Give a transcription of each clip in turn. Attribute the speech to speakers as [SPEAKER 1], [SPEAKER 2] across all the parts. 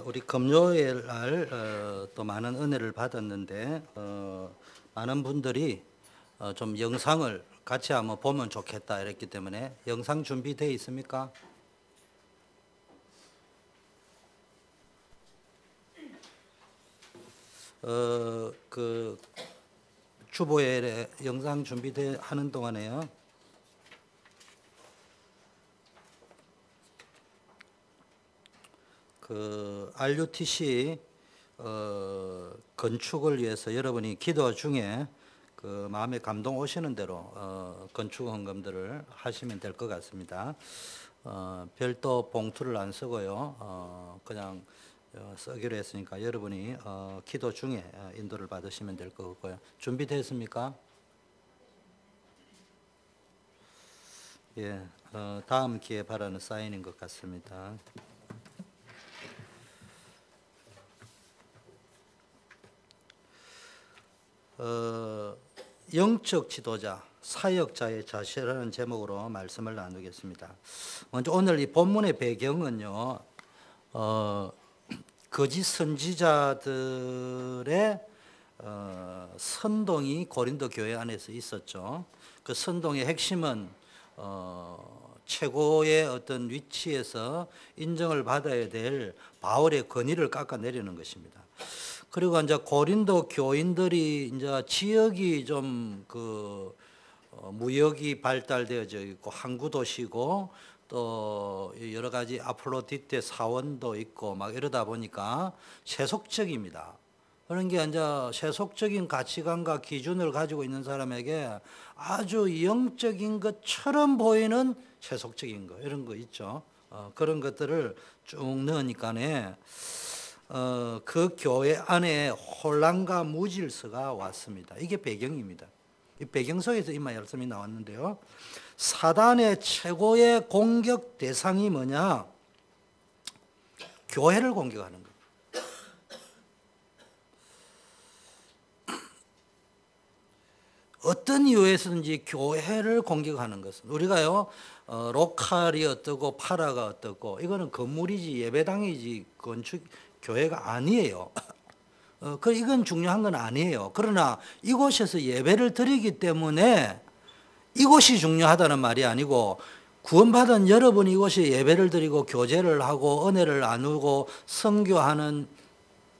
[SPEAKER 1] 우리 금요일 날 또 많은 은혜를 받았는데 많은 분들이 좀 영상을 같이 한번 보면 좋겠다 이랬기 때문에 영상 준비되어 있습니까? 그 주보에 영상 준비하는 동안에요. 그 RUTC 건축을 위해서 여러분이 기도 중에 그 마음에 감동 오시는 대로 건축 헌금들을 하시면 될 것 같습니다. 별도 봉투를 안 쓰고요. 그냥 쓰기로 했으니까 여러분이 기도 중에 인도를 받으시면 될 것 같고요. 준비됐습니까? 예, 다음 기회 바라는 사인인 것 같습니다. 영적 지도자, 사역자의 자세라는 제목으로 말씀을 나누겠습니다. 먼저 오늘 이 본문의 배경은요, 거짓 선지자들의 선동이 고린도 교회 안에서 있었죠. 그 선동의 핵심은 최고의 어떤 위치에서 인정을 받아야 될 바울의 권위를 깎아내리는 것입니다. 그리고 이제 고린도 교인들이 이제 지역이 좀 무역이 발달되어져 있고 항구 도시고 또 여러 가지 아폴로디테 사원도 있고 막 이러다 보니까 세속적입니다. 그런 게 이제 세속적인 가치관과 기준을 가지고 있는 사람에게 아주 영적인 것처럼 보이는 세속적인 거 이런 거 있죠. 그런 것들을 쭉 넣으니까네. 그 교회 안에 혼란과 무질서가 왔습니다. 이게 배경입니다. 이 배경 속에서 이 말씀이 나왔는데요. 사단의 최고의 공격 대상이 뭐냐? 교회를 공격하는 겁니다. 어떤 이유에서든지 교회를 공격하는 것은 우리가요 로컬이 어떻고 파라가 어떻고 이거는 건물이지 예배당이지 건축 교회가 아니에요. 이건 중요한 건 아니에요. 그러나 이곳에서 예배를 드리기 때문에 이곳이 중요하다는 말이 아니고 구원받은 여러분이 이곳에 예배를 드리고 교제를 하고 은혜를 나누고 선교하는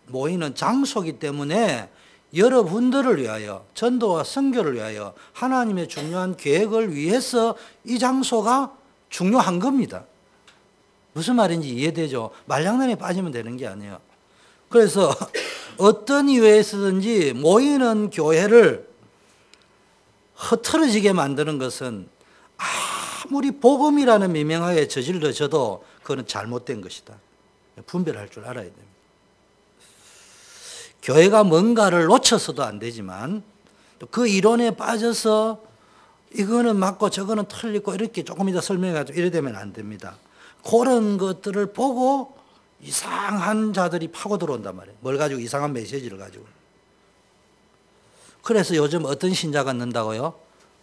[SPEAKER 1] 모이는 장소이기 때문에 여러분들을 위하여 전도와 선교를 위하여 하나님의 중요한 계획을 위해서 이 장소가 중요한 겁니다. 무슨 말인지 이해되죠? 말장난에 빠지면 되는 게 아니에요. 그래서 어떤 이유에서든지 모이는 교회를 흐트러지게 만드는 것은 아무리 복음이라는 미명하에 저질러져도 그건 잘못된 것이다. 분별할 줄 알아야 됩니다. 교회가 뭔가를 놓쳐서도 안 되지만 또 그 이론에 빠져서 이거는 맞고 저거는 틀리고 이렇게 조금 이따 설명해가지고 이래 되면 안 됩니다. 그런 것들을 보고 이상한 자들이 파고 들어온단 말이에요. 뭘 가지고? 이상한 메시지를 가지고. 그래서 요즘 어떤 신자가 는다고요?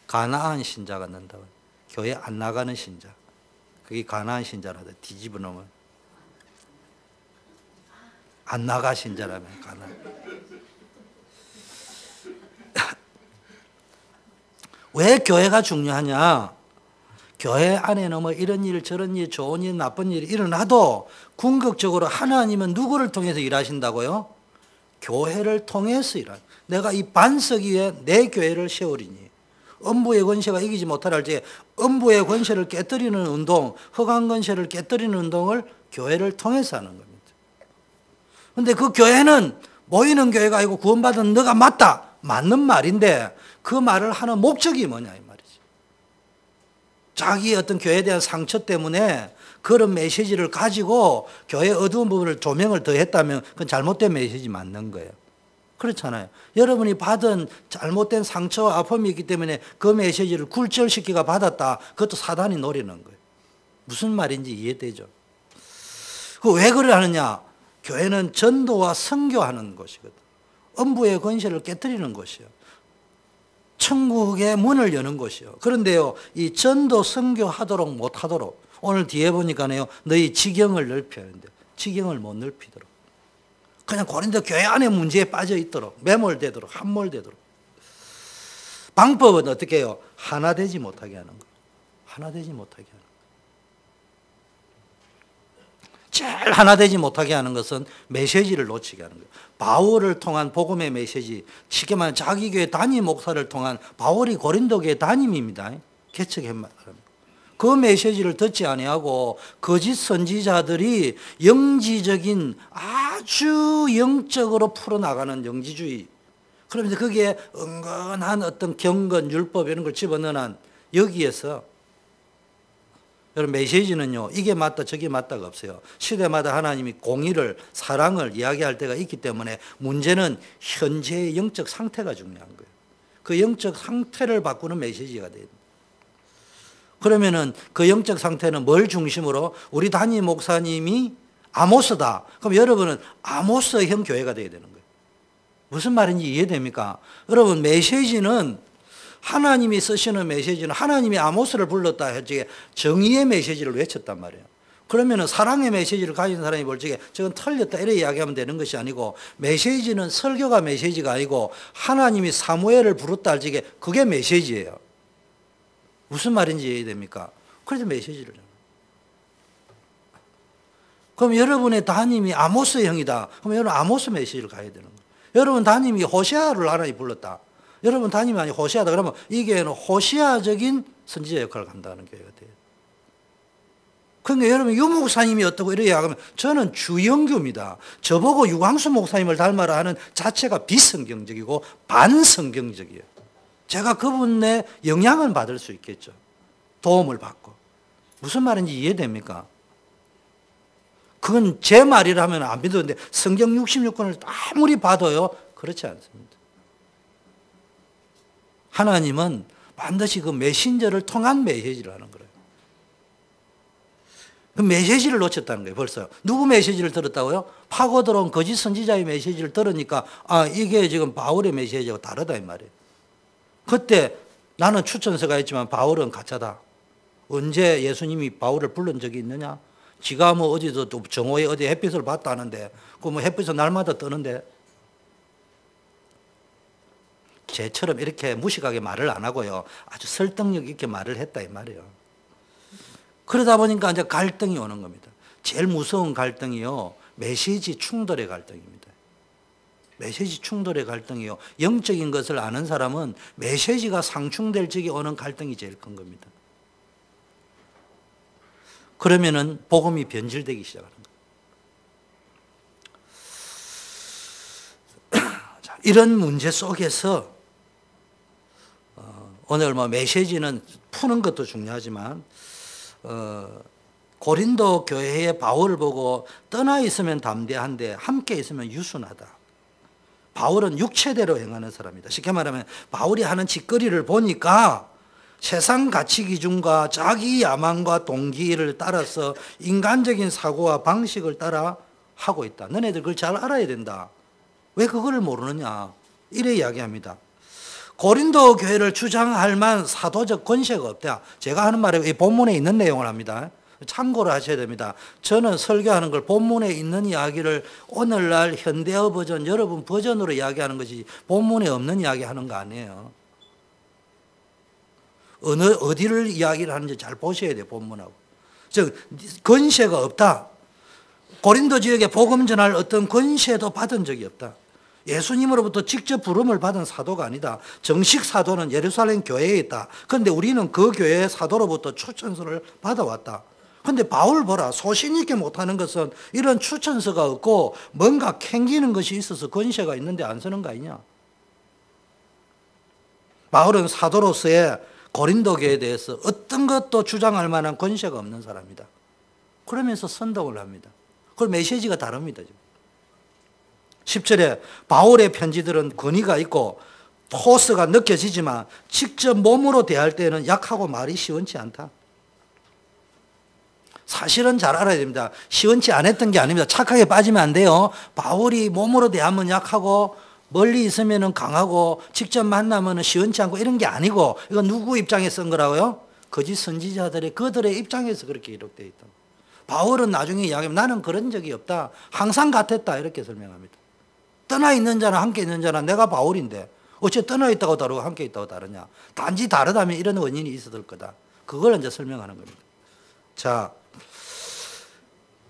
[SPEAKER 1] 가나안 신자가 는다고요. 교회 안 나가는 신자. 그게 가나안 신자라다. 뒤집어 놓으면. 안 나가 신자라면 가나안. 왜 교회가 중요하냐? 교회 안에는 뭐 이런 일 저런 일 좋은 일 나쁜 일이 일어나도 궁극적으로 하나님은 누구를 통해서 일하신다고요? 교회를 통해서 일하는. 내가 이 반석 위에 내 교회를 세우리니 음부의 권세가 이기지 못할 때 음부의 권세를 깨뜨리는 운동, 흑암 권세를 깨뜨리는 운동을 교회를 통해서 하는 겁니다. 그런데 그 교회는 모이는 교회가 아니고 구원받은 너가 맞다. 맞는 말인데 그 말을 하는 목적이 뭐냐 이 말이지. 자기의 어떤 교회에 대한 상처 때문에 그런 메시지를 가지고 교회 어두운 부분을 조명을 더했다면 그건 잘못된 메시지 맞는 거예요. 그렇잖아요. 여러분이 받은 잘못된 상처와 아픔이 있기 때문에 그 메시지를 굴절시키가 받았다. 그것도 사단이 노리는 거예요. 무슨 말인지 이해되죠? 왜 그래 하느냐? 교회는 전도와 선교하는 곳이거든. 음부의 권세를 깨뜨리는 곳이에요. 천국의 문을 여는 곳이요. 그런데요, 이 전도 선교하도록 못하도록 오늘 뒤에 보니까요, 너희 지경을 넓혀야 하는데 지경을 못 넓히도록, 그냥 고린도 교회 안에 문제에 빠져 있도록, 매몰되도록, 함몰되도록. 방법은 어떻게 해요? 하나 되지 못하게 하는 거. 하나 되지 못하게 하는 거. 제일 하나 되지 못하게 하는 것은 메시지를 놓치게 하는 거예요. 바울을 통한 복음의 메시지, 쉽게 말하면 자기 교회 담임 목사를 통한 바울이 고린도 교회 담임입니다. 개척해 말합니다. 그 메시지를 듣지 아니하고 거짓 선지자들이 영지적인 아주 영적으로 풀어나가는 영지주의, 그러면서 거기에 은근한 어떤 경건, 율법 이런 걸 집어넣은 여기에서 여러분 메시지는요, 이게 맞다 저게 맞다가 없어요. 시대마다 하나님이 공의를, 사랑을 이야기할 때가 있기 때문에 문제는 현재의 영적 상태가 중요한 거예요. 그 영적 상태를 바꾸는 메시지가 돼요. 그러면은 그 영적 상태는 뭘 중심으로? 우리 담임 목사님이 아모스다. 그럼 여러분은 아모스형 교회가 돼야 되는 거예요. 무슨 말인지 이해됩니까? 여러분 메시지는, 하나님이 쓰시는 메시지는 하나님이 아모스를 불렀다 했지 정의의 메시지를 외쳤단 말이에요. 그러면은 사랑의 메시지를 가진 사람이 볼 적에 저건 틀렸다 이렇게 이야기하면 되는 것이 아니고, 메시지는 설교가 메시지가 아니고 하나님이 사무엘을 부르다 할 적에 그게 메시지예요. 무슨 말인지 이해됩니까? 그래서 메시지를. 그럼 여러분의 담임이 아모스 형이다. 그럼 여러분 아모스 메시지를 가야 되는 거예요. 여러분 담임이 호시아를 하나님 불렀다. 여러분 담임이 아니 호시아다. 그러면 이 교회는 호시아적인 선지자 역할을 한다는 교회가 돼요. 그러니까 여러분 유 목사님이 어떻고 이래야 하면 저는 주영규입니다. 저보고 유광수 목사님을 닮아라 하는 자체가 비성경적이고 반성경적이에요. 제가 그분의 영향을 받을 수 있겠죠. 도움을 받고. 무슨 말인지 이해됩니까? 그건 제 말이라면 안 믿었는데 성경 66권을 아무리 봐도요, 그렇지 않습니다. 하나님은 반드시 그 메신저를 통한 메시지를 하는 거예요. 그 메시지를 놓쳤다는 거예요, 벌써. 누구 메시지를 들었다고요? 파고 들어온 거짓 선지자의 메시지를 들으니까, 아, 이게 지금 바울의 메시지하고 다르다, 이 말이에요. 그때 나는 추천서가 있지만 바울은 가짜다. 언제 예수님이 바울을 불른 적이 있느냐? 지가 뭐 어디서 또 정오에 어디 햇빛을 봤다는데, 그 뭐 햇빛은 날마다 뜨는데. 쟤처럼 이렇게 무식하게 말을 안 하고요, 아주 설득력 있게 말을 했다 이 말이에요. 그러다 보니까 이제 갈등이 오는 겁니다. 제일 무서운 갈등이요, 메시지 충돌의 갈등입니다. 메시지 충돌의 갈등이요. 영적인 것을 아는 사람은 메시지가 상충될 적에 오는 갈등이 제일 큰 겁니다. 그러면은 복음이 변질되기 시작하는 거예요. 자, 이런 문제 속에서 오늘 뭐 메시지는 푸는 것도 중요하지만 고린도 교회의 바울을 보고 떠나 있으면 담대한데 함께 있으면 유순하다. 바울은 육체대로 행하는 사람이다. 쉽게 말하면 바울이 하는 짓거리를 보니까 세상 가치 기준과 자기 야망과 동기를 따라서 인간적인 사고와 방식을 따라 하고 있다. 너네들 그걸 잘 알아야 된다. 왜 그거를 모르느냐. 이래 이야기합니다. 고린도 교회를 주장할 만한 사도적 권세가 없다. 제가 하는 말에 이 본문에 있는 내용을 합니다. 참고를 하셔야 됩니다. 저는 설교하는 걸 본문에 있는 이야기를 오늘날 현대어 버전, 여러분 버전으로 이야기하는 것이 본문에 없는 이야기하는 거 아니에요. 어디를 이야기를 하는지 잘 보셔야 돼요, 본문하고. 즉, 권세가 없다. 고린도 지역에 복음 전할 어떤 권세도 받은 적이 없다. 예수님으로부터 직접 부름을 받은 사도가 아니다. 정식 사도는 예루살렘 교회에 있다. 그런데 우리는 그 교회의 사도로부터 추천서를 받아왔다. 그런데 바울 보라, 소신 있게 못하는 것은 이런 추천서가 없고 뭔가 캥기는 것이 있어서 권세가 있는데 안 쓰는 거 아니냐. 바울은 사도로서의 고린도 교회에 대해서 어떤 것도 주장할 만한 권세가 없는 사람이다. 그러면서 선동을 합니다. 그 메시지가 다릅니다. 10절에 바울의 편지들은 권위가 있고 포스가 느껴지지만 직접 몸으로 대할 때는 약하고 말이 시원치 않다. 사실은 잘 알아야 됩니다. 시원치 않았던 게 아닙니다. 착하게 빠지면 안 돼요. 바울이 몸으로 대하면 약하고 멀리 있으면 강하고 직접 만나면 시원치 않고 이런 게 아니고, 이건 누구 입장에 쓴 거라고요? 거짓 선지자들의 그들의 입장에서 그렇게 기록되어 있다. 바울은 나중에 이야기하면 나는 그런 적이 없다. 항상 같았다. 이렇게 설명합니다. 떠나 있는 자나 함께 있는 자나 내가 바울인데 어째 떠나 있다고 다르고 함께 있다고 다르냐. 단지 다르다면 이런 원인이 있었을 거다. 그걸 이제 설명하는 겁니다. 자,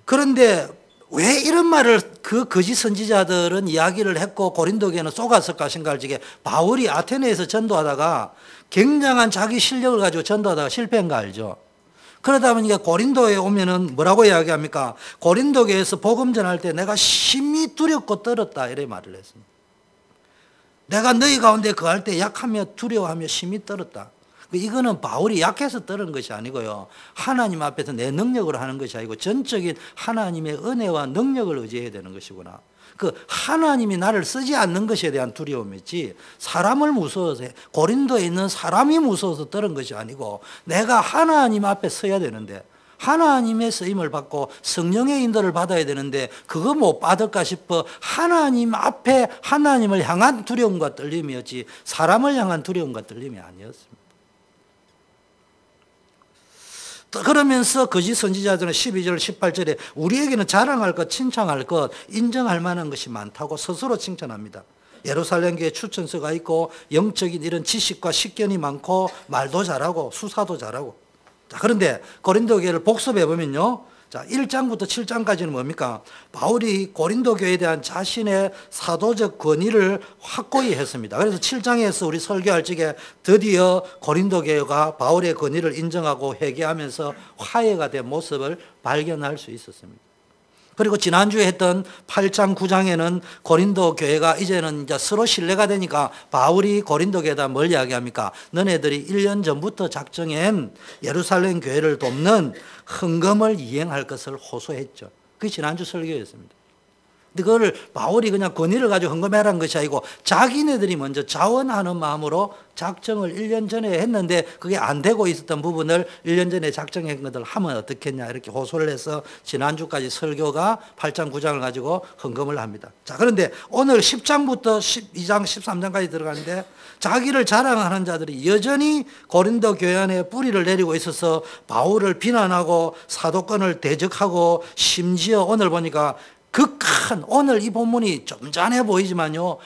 [SPEAKER 1] 그런데 왜 이런 말을 그 거짓 선지자들은 이야기를 했고 고린도 교회는 속았을까 생각할 적에 바울이 아테네에서 전도하다가 굉장한 자기 실력을 가지고 전도하다가 실패한 거 알죠? 그러다 보니까 고린도에 오면은 뭐라고 이야기합니까? 고린도 교회에서 복음 전할 때 내가 심히 두렵고 떨었다 이래 말을 했습니다. 내가 너희 가운데 거할 때 약하며 두려워하며 심히 떨었다. 이거는 바울이 약해서 떨은 것이 아니고요. 하나님 앞에서 내 능력으로 하는 것이 아니고 전적인 하나님의 은혜와 능력을 의지해야 되는 것이구나. 그 하나님이 나를 쓰지 않는 것에 대한 두려움이지 사람을 무서워서 고린도에 있는 사람이 무서워서 떨은 것이 아니고 내가 하나님 앞에 서야 되는데 하나님의 쓰임을 받고 성령의 인도를 받아야 되는데 그거 못 받을까 싶어 하나님 앞에 하나님을 향한 두려움과 떨림이었지 사람을 향한 두려움과 떨림이 아니었습니다. 그러면서 거짓 선지자들은 12절 18절에 우리에게는 자랑할 것 칭찬할 것 인정할 만한 것이 많다고 스스로 칭찬합니다. 예루살렘 교회 추천서가 있고 영적인 이런 지식과 식견이 많고 말도 잘하고 수사도 잘하고. 자, 그런데 고린도 교회를 복습해 보면요. 자, 1장부터 7장까지는 뭡니까? 바울이 고린도 교회에 대한 자신의 사도적 권위를 확고히 했습니다. 그래서 7장에서 우리 설교할 적에 드디어 고린도 교회가 바울의 권위를 인정하고 회개하면서 화해가 된 모습을 발견할 수 있었습니다. 그리고 지난주에 했던 8장 9장에는 고린도 교회가 이제는 이제 서로 신뢰가 되니까 바울이 고린도 교회에다 뭘 이야기합니까? 너네들이 1년 전부터 작정한 예루살렘 교회를 돕는 헌금을 이행할 것을 호소했죠. 그게 지난주 설교였습니다. 근데 그거를 바울이 그냥 권위를 가지고 헌금해라는 것이 아니고 자기네들이 먼저 자원하는 마음으로 작정을 1년 전에 했는데 그게 안 되고 있었던 부분을 1년 전에 작정한 것을 하면 어떻겠냐 이렇게 호소를 해서 지난주까지 설교가 8장 9장을 가지고 헌금을 합니다. 자, 그런데 오늘 10장부터 12장 13장까지 들어가는데 자기를 자랑하는 자들이 여전히 고린도 교회 안에 뿌리를 내리고 있어서 바울을 비난하고 사도권을 대적하고 심지어 오늘 보니까 극한 오늘 이 본문이 점잖해 보이지만요.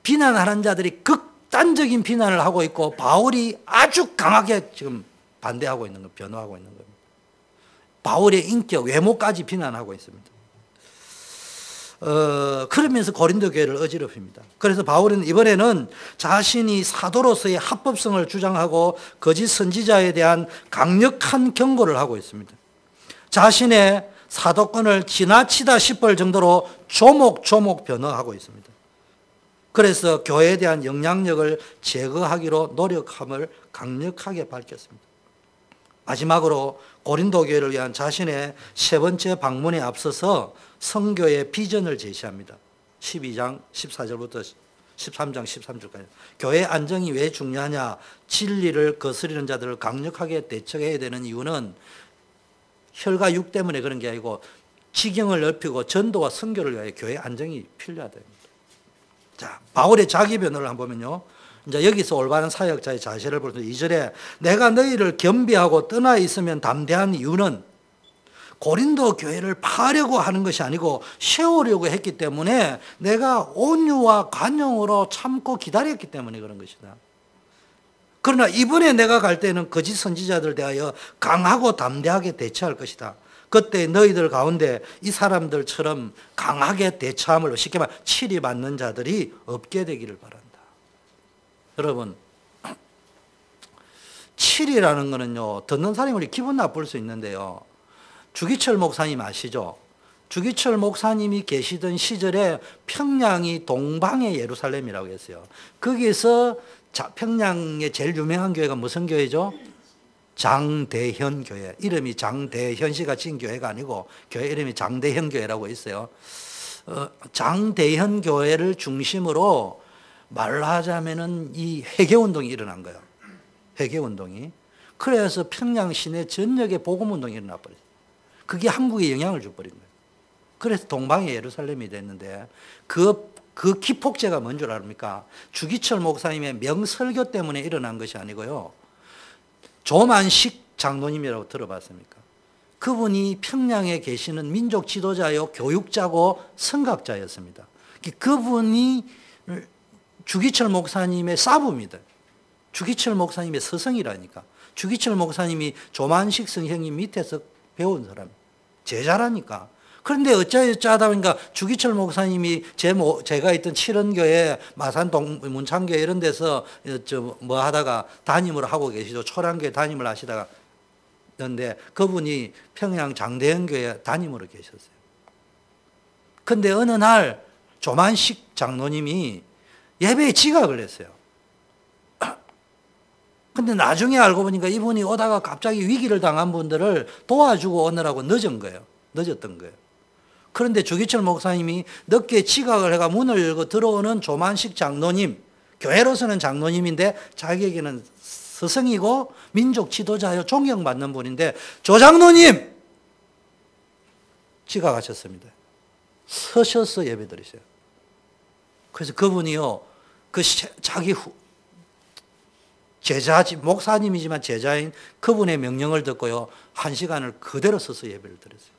[SPEAKER 1] 비난하는 자들이 극단적인 비난을 하고 있고 바울이 아주 강하게 지금 반대하고 있는 거 변호하고 있는 겁니다. 바울의 인격, 외모까지 비난하고 있습니다. 그러면서 고린도 교회를 어지럽힙니다. 그래서 바울은 이번에는 자신이 사도로서의 합법성을 주장하고 거짓 선지자에 대한 강력한 경고를 하고 있습니다. 자신의 사도권을 지나치다 싶을 정도로 조목조목 변화하고 있습니다. 그래서 교회에 대한 영향력을 제거하기로 노력함을 강력하게 밝혔습니다. 마지막으로 고린도 교회를 위한 자신의 세 번째 방문에 앞서서 성교의 비전을 제시합니다. 12장 14절부터 13장 13절까지. 교회 안정이 왜 중요하냐? 진리를 거스리는 자들을 강력하게 대처해야 되는 이유는 혈과 육 때문에 그런 게 아니고 지경을 넓히고 전도와 선교를 위하여 교회 안정이 필요하다. 자, 바울의 자기 변호를 한번 보면요. 이제 여기서 올바른 사역자의 자세를 볼 때 2절에 내가 너희를 겸비하고 떠나 있으면 담대한 이유는 고린도 교회를 파려고 하는 것이 아니고 세우려고 했기 때문에 내가 온유와 관용으로 참고 기다렸기 때문에 그런 것이다. 그러나 이번에 내가 갈 때는 거짓 선지자들 대하여 강하고 담대하게 대처할 것이다. 그때 너희들 가운데 이 사람들처럼 강하게 대처함을 쉽게 말해 치리받는 자들이 없게 되기를 바란다. 여러분, 치리라는 거는요, 듣는 사람이 기분 나쁠 수 있는데요. 주기철 목사님 아시죠? 주기철 목사님이 계시던 시절에 평양이 동방의 예루살렘이라고 했어요. 거기서 평양의 제일 유명한 교회가 무슨 교회죠? 장대현 교회. 이름이 장대현 씨가 지은 교회가 아니고 교회 이름이 장대현 교회라고 있어요. 장대현 교회를 중심으로 말로 하자면은 이 회개운동이 일어난 거예요. 회개운동이. 그래서 평양 시내 전역에 복음운동이 일어나 버렸어요. 그게 한국에 영향을 줘버린 거예요. 그래서 동방의 예루살렘이 됐는데 그 기폭제가 뭔 줄 압니까? 주기철 목사님의 명설교 때문에 일어난 것이 아니고요. 조만식 장로님이라고 들어봤습니까? 그분이 평양에 계시는 민족 지도자요, 교육자고 선각자였습니다. 그분이 주기철 목사님의 사부입니다. 주기철 목사님의 스승이라니까. 주기철 목사님이 조만식 선생님 밑에서 배운 사람, 제자라니까. 그런데 어쩌다 보니까 주기철 목사님이 제가 있던 칠원교회, 마산동 문창교회 이런 데서 뭐 하다가 담임을 하고 계시죠. 초량교회 담임을 하시다가 그런데 그분이 평양 장대현교회 담임으로 계셨어요. 그런데 어느 날 조만식 장로님이 예배에 지각을 했어요. 근데 나중에 알고 보니까 이분이 오다가 갑자기 위기를 당한 분들을 도와주고 오느라고 늦었던 거예요. 그런데 주기철 목사님이 늦게 지각을 해가 문을 열고 들어오는 조만식 장로님, 교회로서는 장로님인데 자기에게는 스승이고 민족 지도자요 존경받는 분인데 조 장로님! 지각하셨습니다. 서셔서 예배 드리세요. 그래서 그분이요, 자기 제자지, 목사님이지만 제자인 그분의 명령을 듣고요, 1시간을 그대로 서서 예배를 드렸어요.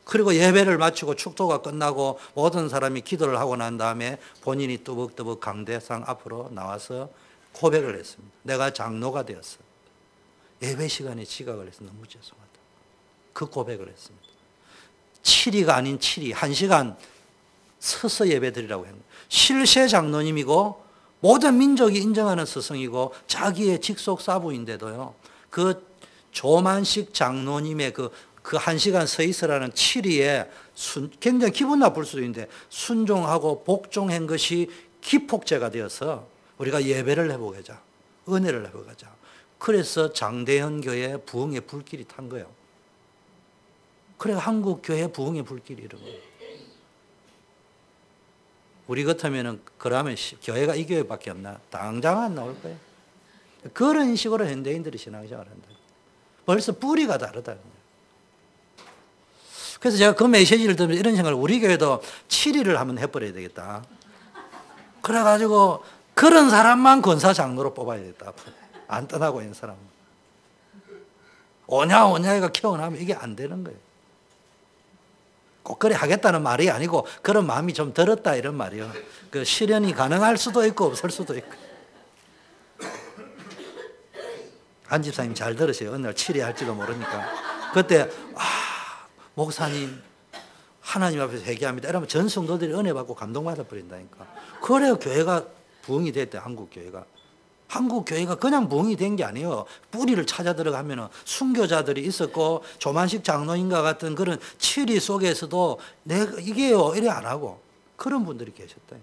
[SPEAKER 1] 그리고 예배를 마치고 축도가 끝나고 모든 사람이 기도를 하고 난 다음에 본인이 뜨벅뜨벅 강대상 앞으로 나와서 고백을 했습니다. 내가 장로가 되었어. 예배 시간에 지각을 해서 너무 죄송하다. 그 고백을 했습니다. 7위가 아닌 7위, 1시간 서서 예배 드리라고 했습니다. 실세 장로님이고 모든 민족이 인정하는 스승이고 자기의 직속 사부인데도요, 그 조만식 장로님의 그 1시간 서 있으라는 7위에 굉장히 기분 나쁠 수도 있는데 순종하고 복종한 것이 기폭제가 되어서 우리가 예배를 해보자. 은혜를 해보자. 그래서 장대현 교회 부흥의 불길이 탄 거예요. 그래 한국 교회 부흥의 불길이 이런 거예요. 우리 같으면 그러면 교회가 이 교회밖에 없나? 당장 안 나올 거예요. 그런 식으로 현대인들이 신앙생활을 한다. 벌써 뿌리가 다르다. 그래서 제가 그 메시지를 들으면서 이런 생각을, 우리 교회도 7위를 한번 해버려야 되겠다. 그래가지고 그런 사람만 권사 장로로 뽑아야 되겠다. 안 떠나고 있는 사람. 오냐가 키워나면 이게 안 되는 거예요. 꼭 그래 하겠다는 말이 아니고 그런 마음이 좀 들었다 이런 말이요. 그 실현이 가능할 수도 있고 없을 수도 있고. 한 집사님 잘 들으세요. 어느 날 7위 할지도 모르니까. 그때 목사님 하나님 앞에서 회개합니다. 이러면 전 성도들이 은혜 받고 감동받아 버린다니까. 그래요 교회가 부흥이 됐대. 한국 교회가 그냥 부흥이 된 게 아니에요. 뿌리를 찾아 들어가면 순교자들이 있었고 조만식 장로인과 같은 그런 7위 속에서도 내가 이게요 이래 안 하고 그런 분들이 계셨다.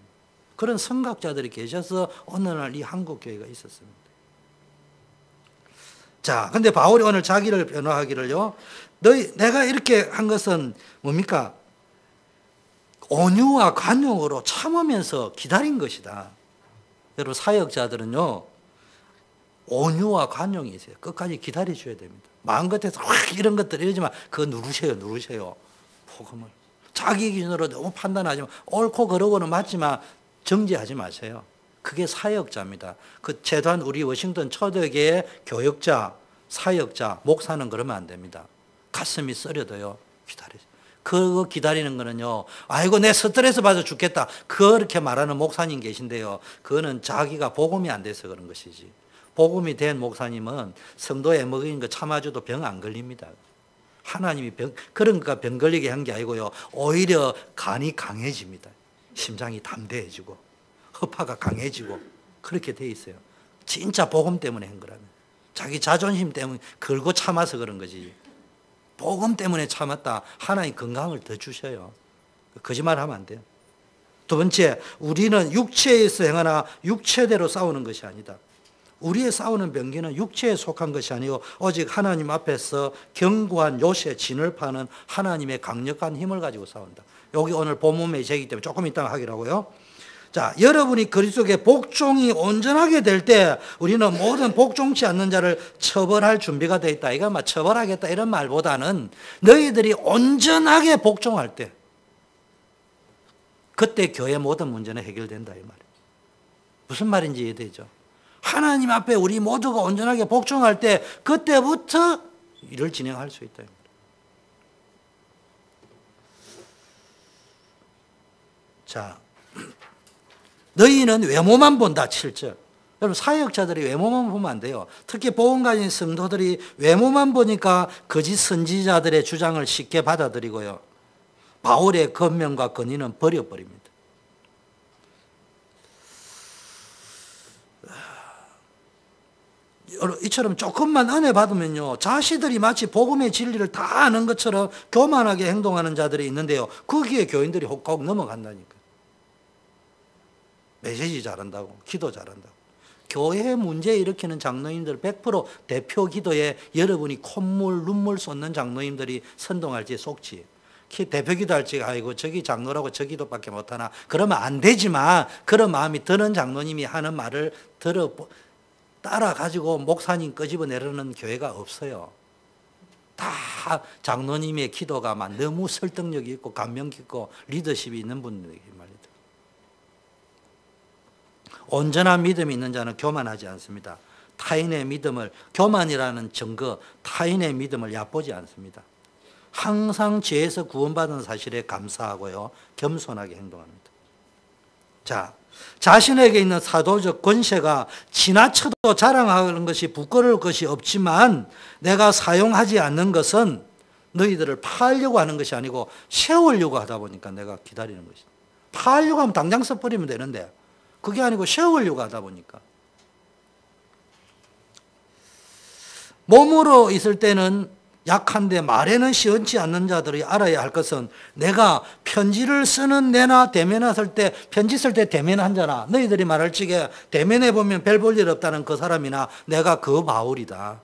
[SPEAKER 1] 그런 선각자들이 계셔서 어느 날 이 한국 교회가 있었습니다. 자, 근데 바울이 오늘 자기를 변호하기를요, 내가 이렇게 한 것은 뭡니까? 온유와 관용으로 참으면서 기다린 것이다. 여러분, 사역자들은요, 온유와 관용이 있어요. 끝까지 기다려줘야 됩니다. 마음 끝에서 이런 것들 이러지만 그거 누르셔요. 복음을. 자기 기준으로 너무 판단하지 마. 옳고 그러고는 맞지만 정죄하지 마세요. 그게 사역자입니다. 그 최소한 우리 워싱턴 초대교회의 교역자, 사역자, 목사는 그러면 안 됩니다. 가슴이 쓰려도요, 기다리세요. 그거 기다리는 거는요, 아이고 내 스트레스 받아 죽겠다 그렇게 말하는 목사님 계신데요, 그거는 자기가 복음이 안 돼서 그런 것이지, 복음이 된 목사님은 성도에 먹인 거 참아줘도 병 안 걸립니다. 하나님이 그러니까 병 걸리게 한 게 아니고요, 오히려 간이 강해집니다. 심장이 담대해지고 허파가 강해지고 그렇게 돼 있어요. 진짜 복음 때문에 한 거라면. 자기 자존심 때문에 걸고 참아서 그런 거지. 복음 때문에 참았다. 하나님 건강을 더 주셔요. 거짓말하면 안 돼요. 두 번째, 우리는 육체에서 행하나 육체대로 싸우는 것이 아니다. 우리의 싸우는 병기는 육체에 속한 것이 아니고 오직 하나님 앞에서 견고한 요새 진을 파는 하나님의 강력한 힘을 가지고 싸운다. 여기 오늘 본문 메시지이기 때문에 조금 이따가 하기로 하고요. 자, 여러분이 그리스도의 복종이 온전하게 될 때 우리는 모든 복종치 않는 자를 처벌할 준비가 되어 있다. 이거 막 처벌하겠다 이런 말보다는 너희들이 온전하게 복종할 때 그때 교회 모든 문제는 해결된다 이 말이에요. 무슨 말인지 이해되죠? 하나님 앞에 우리 모두가 온전하게 복종할 때 그때부터 일을 진행할 수 있다. 자, 너희는 외모만 본다. 7절. 여러분 사역자들이 외모만 보면 안 돼요. 특히 복음 가진 성도들이 외모만 보니까 거짓 선지자들의 주장을 쉽게 받아들이고요. 바울의 권면과 권위는 버려버립니다. 이처럼 조금만 은혜 받으면요, 자신들이 마치 복음의 진리를 다 아는 것처럼 교만하게 행동하는 자들이 있는데요, 거기에 교인들이 혹 넘어간다니까. 메시지 잘한다고, 기도 잘한다고. 교회 문제 일으키는 장로님들 100% 대표 기도에 여러분이 콧물 눈물 쏟는 장로님들이 선동할지 속지. 대표 기도할지 아이고 저기 장로라고 저 기도밖에 못하나, 그러면 안 되지만 그런 마음이 드는 장로님이 하는 말을 따라가지고 목사님 끄집어내려는 교회가 없어요. 다 장로님의 기도가 막 너무 설득력이 있고 감명 깊고 리더십이 있는 분들이 말입니다. 온전한 믿음이 있는 자는 교만하지 않습니다. 타인의 믿음을, 교만이라는 증거, 타인의 믿음을 얕보지 않습니다. 항상 죄에서 구원받은 사실에 감사하고요, 겸손하게 행동합니다. 자, 자신에게 있는 사도적 권세가 지나쳐도 자랑하는 것이 부끄러울 것이 없지만 내가 사용하지 않는 것은 너희들을 파하려고 하는 것이 아니고 세우려고 하다 보니까 내가 기다리는 것이다. 파하려고 하면 당장 써버리면 되는데 그게 아니고 세우려고 하다 보니까. 몸으로 있을 때는 약한데 말에는 시원치 않는 자들이 알아야 할 것은, 내가 편지를 쓰는 내나 대면에 쓸 때, 편지 쓸 때 대면하잖아. 너희들이 말할 적에 대면해 보면 별 볼 일 없다는 그 사람이나 내가 그 바울이다.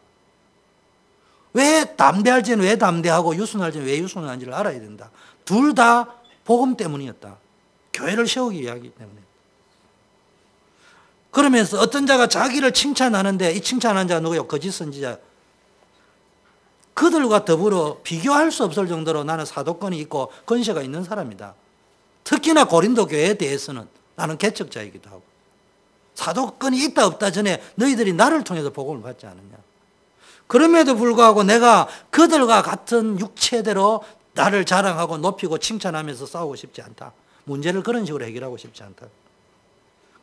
[SPEAKER 1] 왜 담대할지는 왜 담대하고 유순할지는 왜 유순한지를 알아야 된다. 둘 다 복음 때문이었다. 교회를 세우기 위하기 때문에. 그러면서 어떤 자가 자기를 칭찬하는데, 이 칭찬한 자가 누구예요? 거짓 선지자. 그들과 더불어 비교할 수 없을 정도로 나는 사도권이 있고 권세가 있는 사람이다. 특히나 고린도 교회에 대해서는 나는 개척자이기도 하고. 사도권이 있다 없다 전에 너희들이 나를 통해서 복음을 받지 않느냐. 그럼에도 불구하고 내가 그들과 같은 육체대로 나를 자랑하고 높이고 칭찬하면서 싸우고 싶지 않다. 문제를 그런 식으로 해결하고 싶지 않다.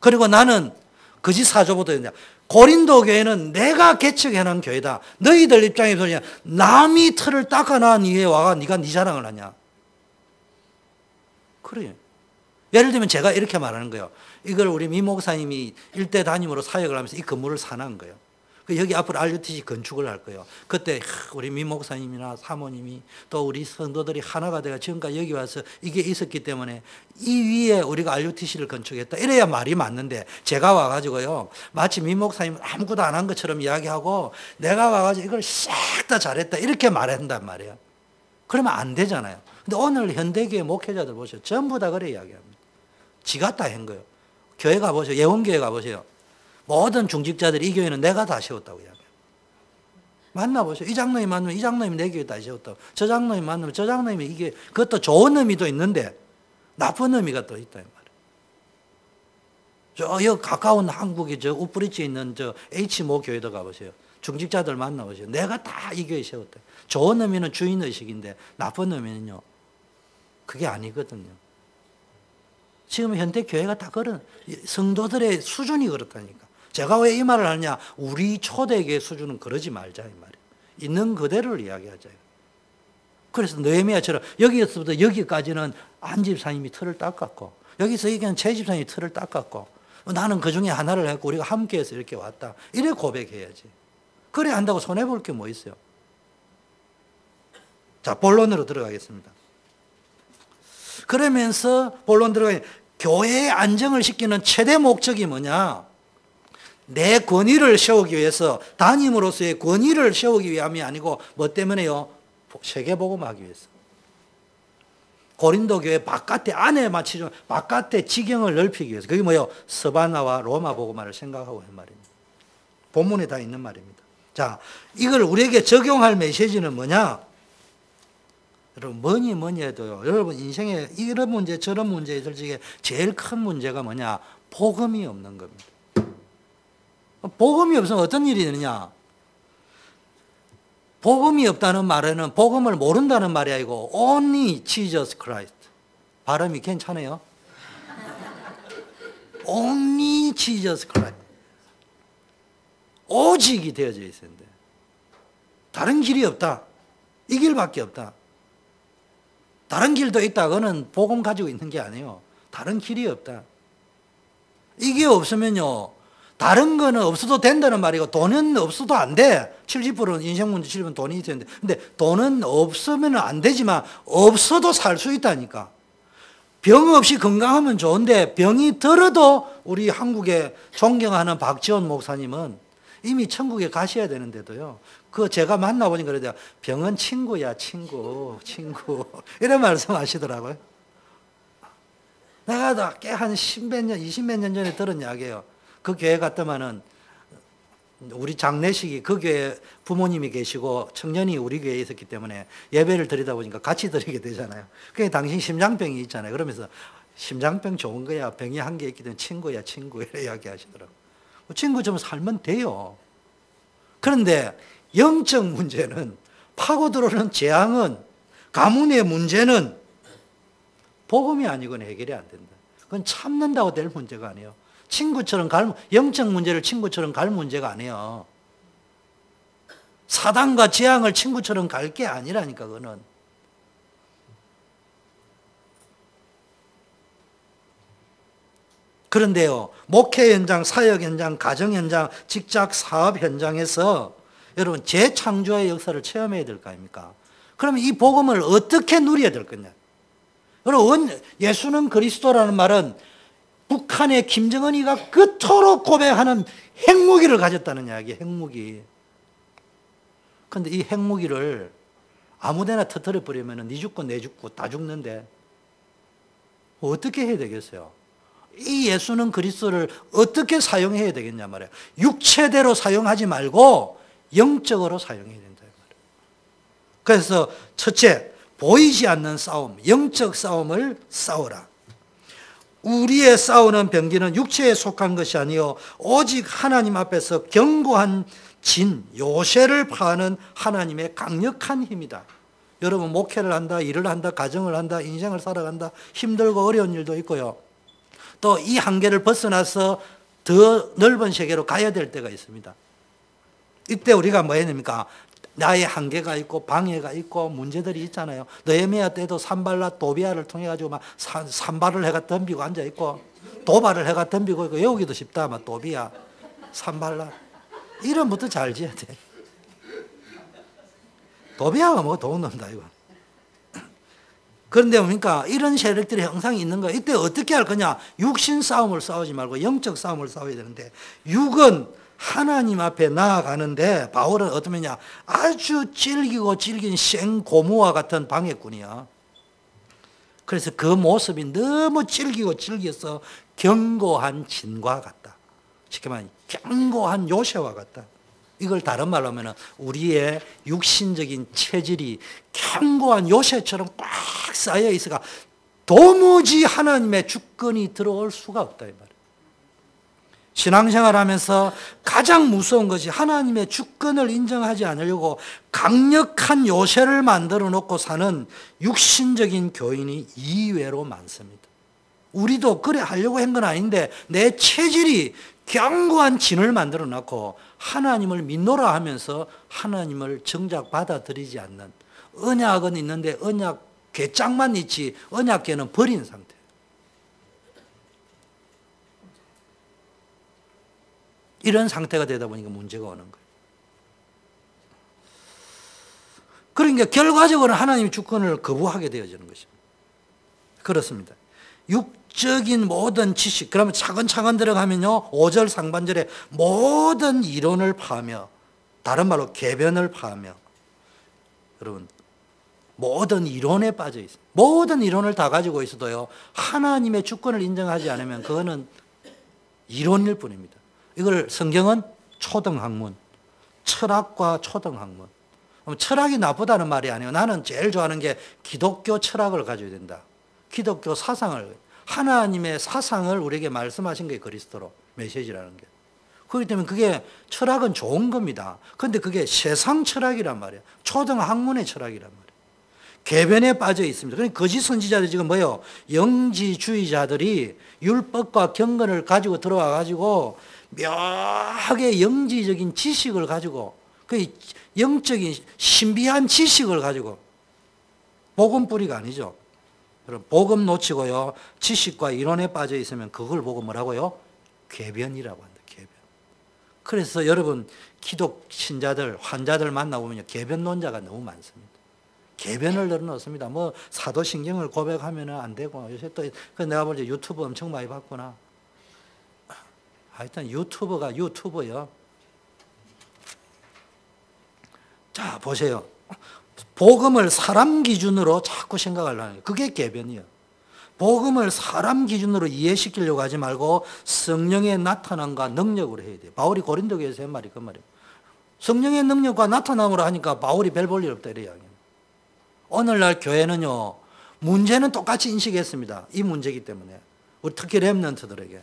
[SPEAKER 1] 그리고 나는 거짓 사조보다 고린도 교회는 내가 개척해놓은 교회다. 너희들 입장에서 남이 틀을 닦아놔 이에 와가 네가 네 자랑을 하냐. 그래요. 예를 들면 제가 이렇게 말하는 거예요. 이걸 우리 미 목사님이 일대 단임으로 사역을 하면서 이 건물을 사놓은 거예요. 여기 앞으로 RUTC 건축을 할 거예요. 그때 우리 미 목사님이나 사모님이 또 우리 성도들이 하나가 돼가 지금까지 여기 와서 이게 있었기 때문에 이 위에 우리가 RUTC를 건축했다. 이래야 말이 맞는데 제가 와가지고요, 마치 미 목사님은 아무것도 안 한 것처럼 이야기하고 내가 와가지고 이걸 싹 다 잘했다 이렇게 말한단 말이에요. 그러면 안 되잖아요. 근데 오늘 현대교회 목회자들 보세요. 전부 다 그래 이야기합니다. 지가 다 한 거예요. 교회 가보세요. 예원교회 가보세요. 모든 중직자들이 이 교회는 내가 다 세웠다고 이야기해요. 만나보세요. 이 장로님 만나면 이 장로님 내 교회 다 세웠다고. 저 장로님 만나면 저 장로님이 이게, 그것도 좋은 의미도 있는데 나쁜 의미가 또 있다 이 말이에요. 저 여기 가까운 한국에 저 우프리치에 있는 저 H모 교회도 가보세요. 중직자들 만나보세요. 내가 다 이 교회 세웠다. 좋은 의미는 주인의식인데 나쁜 의미는요, 그게 아니거든요. 지금 현대 교회가 다 그런, 성도들의 수준이 그렇다니까. 제가 왜 이 말을 하느냐, 우리 초대교회 수준은 그러지 말자 이 말이에요. 있는 그대로를 이야기하자. 그래서 느헤미야처럼 여기서부터 여기까지는 안 집사님이 틀을 닦았고, 여기서 여기는 최 집사님이 틀을 닦았고, 나는 그 중에 하나를 했고 우리가 함께해서 이렇게 왔다. 이래 고백해야지. 그래 한다고 손해볼 게 뭐 있어요. 자, 본론으로 들어가겠습니다. 그러면서 본론 들어가면 교회의 안정을 시키는 최대 목적이 뭐냐? 내 권위를 세우기 위해서, 담임으로서의 권위를 세우기 위함이 아니고 뭐 때문에요? 세계복음하기 위해서. 고린도 교회 바깥에, 안에 맞추죠. 바깥에 지경을 넓히기 위해서. 그게 뭐예요? 서바나와 로마 복음화를 생각하고 한 말입니다. 본문에 다 있는 말입니다. 자, 이걸 우리에게 적용할 메시지는 뭐냐? 여러분, 뭐니 해도요, 여러분 인생에 이런 문제 저런 문제 있을 적에 제일 큰 문제가 뭐냐? 복음이 없는 겁니다. 복음이 없으면 어떤 일이 되느냐? 복음이 없다는 말에는 복음을 모른다는 말이 아니고 only Jesus Christ. 발음이 괜찮아요? Only Jesus Christ. 오직이 되어져 있어야 돼. 다른 길이 없다. 이 길밖에 없다. 다른 길도 있다. 그거는 복음 가지고 있는 게 아니에요. 다른 길이 없다. 이게 없으면요, 다른 거는 없어도 된다는 말이고, 돈은 없어도 안 돼. 70%는 인생 문제 70%는 돈이 있어야 되는데, 근데 돈은 없으면 안 되지만 없어도 살 수 있다니까. 병 없이 건강하면 좋은데 병이 들어도 우리 한국에 존경하는 박지원 목사님은 이미 천국에 가셔야 되는데도요, 그 제가 만나보니까 그래요. 병은 친구야, 친구. 이런 말씀 하시더라고요. 내가 꽤 한 10몇 년, 20몇 년 전에 들은 이야기예요. 그 교회 갔더만은 우리 장례식이 그 교회 부모님이 계시고 청년이 우리 교회에 있었기 때문에 예배를 드리다 보니까 같이 드리게 되잖아요. 그게 당신 심장병이 있잖아요. 그러면서 심장병 좋은 거야. 병이 한 개 있기 때문에 친구야, 친구. 이렇게 이야기 하시더라고요. 친구 좀 살면 돼요. 그런데 영적 문제는, 파고 들어오는 재앙은, 가문의 문제는 복음이 아니고는 해결이 안 된다. 그건 참는다고 될 문제가 아니에요. 친구처럼 영적 문제를 친구처럼 갈 문제가 아니에요. 사단과 재앙을 친구처럼 갈 게 아니라니까, 그거는. 그런데요, 목회 현장, 사역 현장, 가정 현장, 직장, 사업 현장에서 여러분 재창조의 역사를 체험해야 될 거 아닙니까? 그러면 이 복음을 어떻게 누려야 될 거냐? 여러분, 예수는 그리스도라는 말은 북한의 김정은이가 그토록 고백하는 핵무기를 가졌다는 이야기예요. 핵무기. 그런데 이 핵무기를 아무데나 터뜨려버리면 네 죽고 내 죽고 다 죽는데 어떻게 해야 되겠어요? 이 예수는 그리스도를 어떻게 사용해야 되겠냐 말이에요. 육체대로 사용하지 말고 영적으로 사용해야 된다 말이에요. 그래서 첫째, 보이지 않는 싸움, 영적 싸움을 싸우라. 우리의 싸우는 병기는 육체에 속한 것이 아니요 오직 하나님 앞에서 견고한 진, 요새를 파는 하나님의 강력한 힘이다. 여러분, 목회를 한다, 일을 한다, 가정을 한다, 인생을 살아간다, 힘들고 어려운 일도 있고요. 또 이 한계를 벗어나서 더 넓은 세계로 가야 될 때가 있습니다. 이때 우리가 뭐 해야 됩니까? 나의 한계가 있고 방해가 있고 문제들이 있잖아요. 느헤미야 때도 산발랏 도비아를 통해 가지고 막 산발을 해가 덤비고 앉아 있고, 도발을 해가 덤비고 있고, 여기도 쉽다 막 도비아, 산발랏 이름부터 잘 지어야 돼. 도비아가 뭐 도움 된다 이거. 그런데 뭡니까? 이런 세력들이 항상 있는 거야. 이때 어떻게 할 거냐? 육신 싸움을 싸우지 말고 영적 싸움을 싸워야 되는데, 육은 하나님 앞에 나아가는데 바울은 어떠냐? 아주 질기고 질긴 생고무와 같은 방해꾼이야. 그래서 그 모습이 너무 질기고 질겨서 견고한 진과 같다. 쉽게 말하면 견고한 요새와 같다. 이걸 다른 말로 하면 우리의 육신적인 체질이 견고한 요새처럼 꽉 쌓여 있어가 도무지 하나님의 주권이 들어올 수가 없다 이 말이에요. 신앙생활 하면서 가장 무서운 것이 하나님의 주권을 인정하지 않으려고 강력한 요새를 만들어 놓고 사는 육신적인 교인이 이외로 많습니다. 우리도 그래 하려고 한 건 아닌데 내 체질이 견고한 진을 만들어 놓고 하나님을 믿노라 하면서 하나님을 정작 받아들이지 않는, 언약은 있는데 언약 궤짝만 있지 언약궤는 버린 상태. 이런 상태가 되다 보니까 문제가 오는 거예요. 그러니까 결과적으로 하나님의 주권을 거부하게 되어지는 것입니다. 그렇습니다. 육적인 모든 지식, 그러면 차근차근 들어가면요 5절 상반절에 모든 이론을 파하며, 다른 말로 계변을 파하며, 여러분 모든 이론에 빠져 있어요. 모든 이론을 다 가지고 있어도요 하나님의 주권을 인정하지 않으면 그거는 이론일 뿐입니다. 이걸 성경은 초등학문, 철학과 초등학문. 철학이 나쁘다는 말이 아니에요. 나는 제일 좋아하는 게 기독교 철학을 가져야 된다. 기독교 사상을, 하나님의 사상을 우리에게 말씀하신 게 그리스도로 메시지라는 게. 그렇기 때문에 그게 철학은 좋은 겁니다. 그런데 그게 세상 철학이란 말이에요. 초등학문의 철학이란 말이에요. 궤변에 빠져 있습니다. 그러니까 거짓 선지자들이 지금 뭐예요? 영지주의자들이 율법과 경건을 가지고 들어와 가지고 묘하게 영지적인 지식을 가지고 그 영적인 신비한 지식을 가지고 복음 뿌리가 아니죠. 복음 놓치고요. 지식과 이론에 빠져 있으면 그걸 보고 뭐라고요? 궤변이라고 한다. 궤변. 그래서 여러분 기독 신자들, 환자들 만나보면 궤변론자가 너무 많습니다. 궤변을 늘어놓습니다. 뭐 사도신경을 고백하면 안 되고 요새 또 내가 볼 때 유튜브 엄청 많이 봤구나. 하여튼 유튜버가 유튜버요. 자 보세요. 복음을 사람 기준으로 자꾸 생각하려는 거예요. 그게 궤변이에요. 복음을 사람 기준으로 이해시키려고 하지 말고 성령의 나타남과 능력으로 해야 돼요. 바울이 고린도교에서 한 말이 그 말이에요. 성령의 능력과 나타남으로 하니까 바울이 별 볼 일 없다 이래요. 오늘날 교회는요. 문제는 똑같이 인식했습니다. 이 문제이기 때문에. 우리 특히 렘넌트들에게.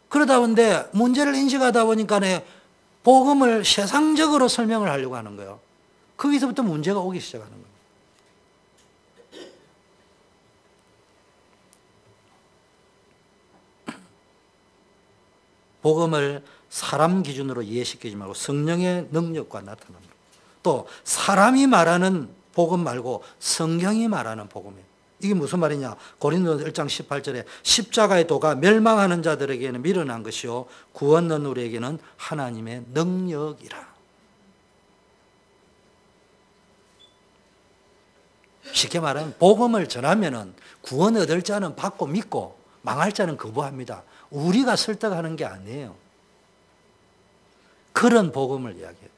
[SPEAKER 1] 그러다 보는데 문제를 인식하다 보니까 복음을 세상적으로 설명을 하려고 하는 거예요. 거기서부터 문제가 오기 시작하는 거예요. 복음을 사람 기준으로 이해시키지 말고 성령의 능력과 나타납니다. 또 사람이 말하는 복음 말고 성경이 말하는 복음이에요. 이게 무슨 말이냐? 고린도서 1장 18절에 십자가의 도가 멸망하는 자들에게는 미련한 것이요 구원 얻는 우리에게는 하나님의 능력이라. 쉽게 말하면 복음을 전하면은 구원 얻을 자는 받고 믿고 망할 자는 거부합니다. 우리가 설득하는 게 아니에요. 그런 복음을 이야기해요.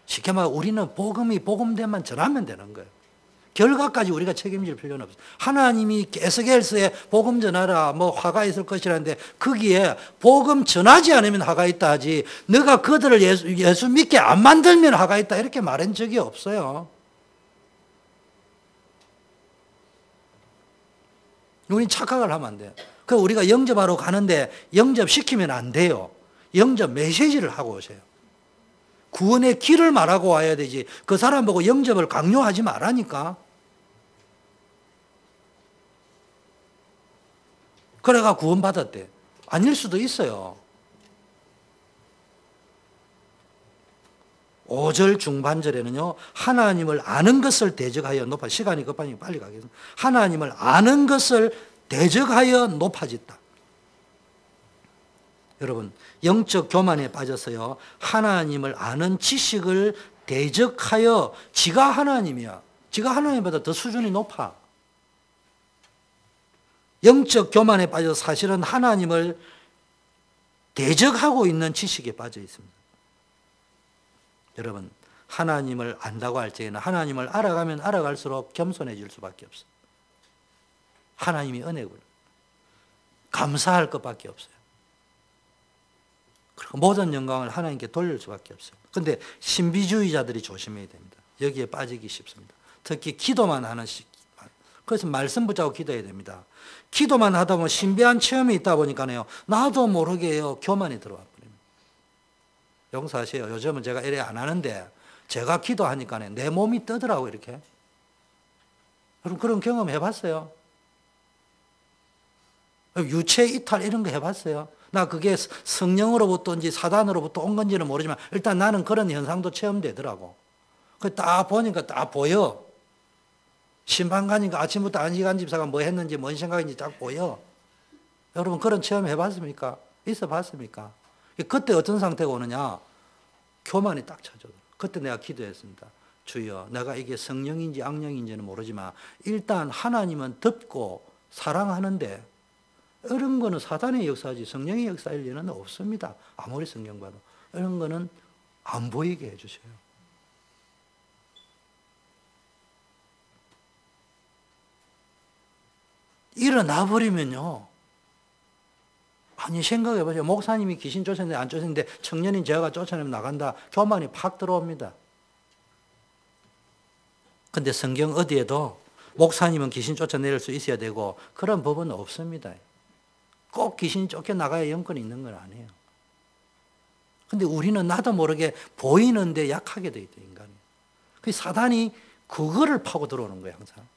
[SPEAKER 1] 쉽게 말하면 우리는 복음이 복음대만 전하면 되는 거예요. 결과까지 우리가 책임질 필요는 없어요. 하나님이 에스겔서에 복음 전하라 뭐 화가 있을 것이라는데 거기에 복음 전하지 않으면 화가 있다 하지 너가 그들을 예수 믿게 안 만들면 화가 있다 이렇게 말한 적이 없어요. 우리는 착각을 하면 안 돼요. 그러니까 우리가 영접하러 가는데 영접시키면 안 돼요. 영접 메시지를 하고 오세요. 구원의 길을 말하고 와야 되지 그 사람 보고 영접을 강요하지 말라니까. 그래가 구원받았대. 아닐 수도 있어요. 5절 중반절에는요. 하나님을 아는 것을 대적하여 높아 시간이 급하니까 빨리 가겠습니다. 하나님을 아는 것을 대적하여 높아졌다. 여러분 영적 교만에 빠져서요. 하나님을 아는 지식을 대적하여 지가 하나님이야. 지가 하나님보다 더 수준이 높아. 영적 교만에 빠져서 사실은 하나님을 대적하고 있는 지식에 빠져 있습니다. 여러분 하나님을 안다고 할 때에는 하나님을 알아가면 알아갈수록 겸손해질 수밖에 없어요. 하나님이 은혜를 감사할 것밖에 없어요. 그리고 모든 영광을 하나님께 돌릴 수밖에 없어요. 그런데 신비주의자들이 조심해야 됩니다. 여기에 빠지기 쉽습니다. 특히 기도만 하는 그래서 말씀 붙잡고 기도해야 됩니다. 기도만 하다 보면 신비한 체험이 있다 보니까요. 나도 모르게요. 교만이 들어와 버립니다. 용서하세요. 요즘은 제가 이래 안 하는데 제가 기도하니까 내 몸이 뜨더라고 이렇게. 여러분 그런 경험 해봤어요? 유체 이탈 이런 거 해봤어요? 나 그게 성령으로부터인지 사단으로부터 온 건지는 모르지만 일단 나는 그런 현상도 체험되더라고. 그 딱 보니까 딱 보여. 심판관인가 아침부터 안시간 집사가 뭐 했는지 뭔 생각인지 딱 보여. 여러분 그런 체험 해봤습니까? 있어 봤습니까? 그때 어떤 상태가 오느냐? 교만이 딱 찾아오더라. 그때 내가 기도했습니다. 주여 내가 이게 성령인지 악령인지는 모르지만 일단 하나님은 듣고 사랑하는데 이런 거는 사단의 역사지 성령의 역사일 리는 없습니다. 아무리 성경 봐도. 이런 거는 안 보이게 해주세요. 일어나 버리면요. 아니 생각해보세요. 목사님이 귀신 쫓아내는데 안 쫓아내는데 청년인 제가 쫓아내면 나간다. 교만이 팍 들어옵니다. 근데 성경 어디에도 목사님은 귀신 쫓아내릴 수 있어야 되고 그런 법은 없습니다. 꼭 귀신이 쫓겨나가야 영권이 있는 건 아니에요. 근데 우리는 나도 모르게 보이는데 약하게 돼 있다, 인간이. 그 사단이 그거를 파고 들어오는 거예요, 항상.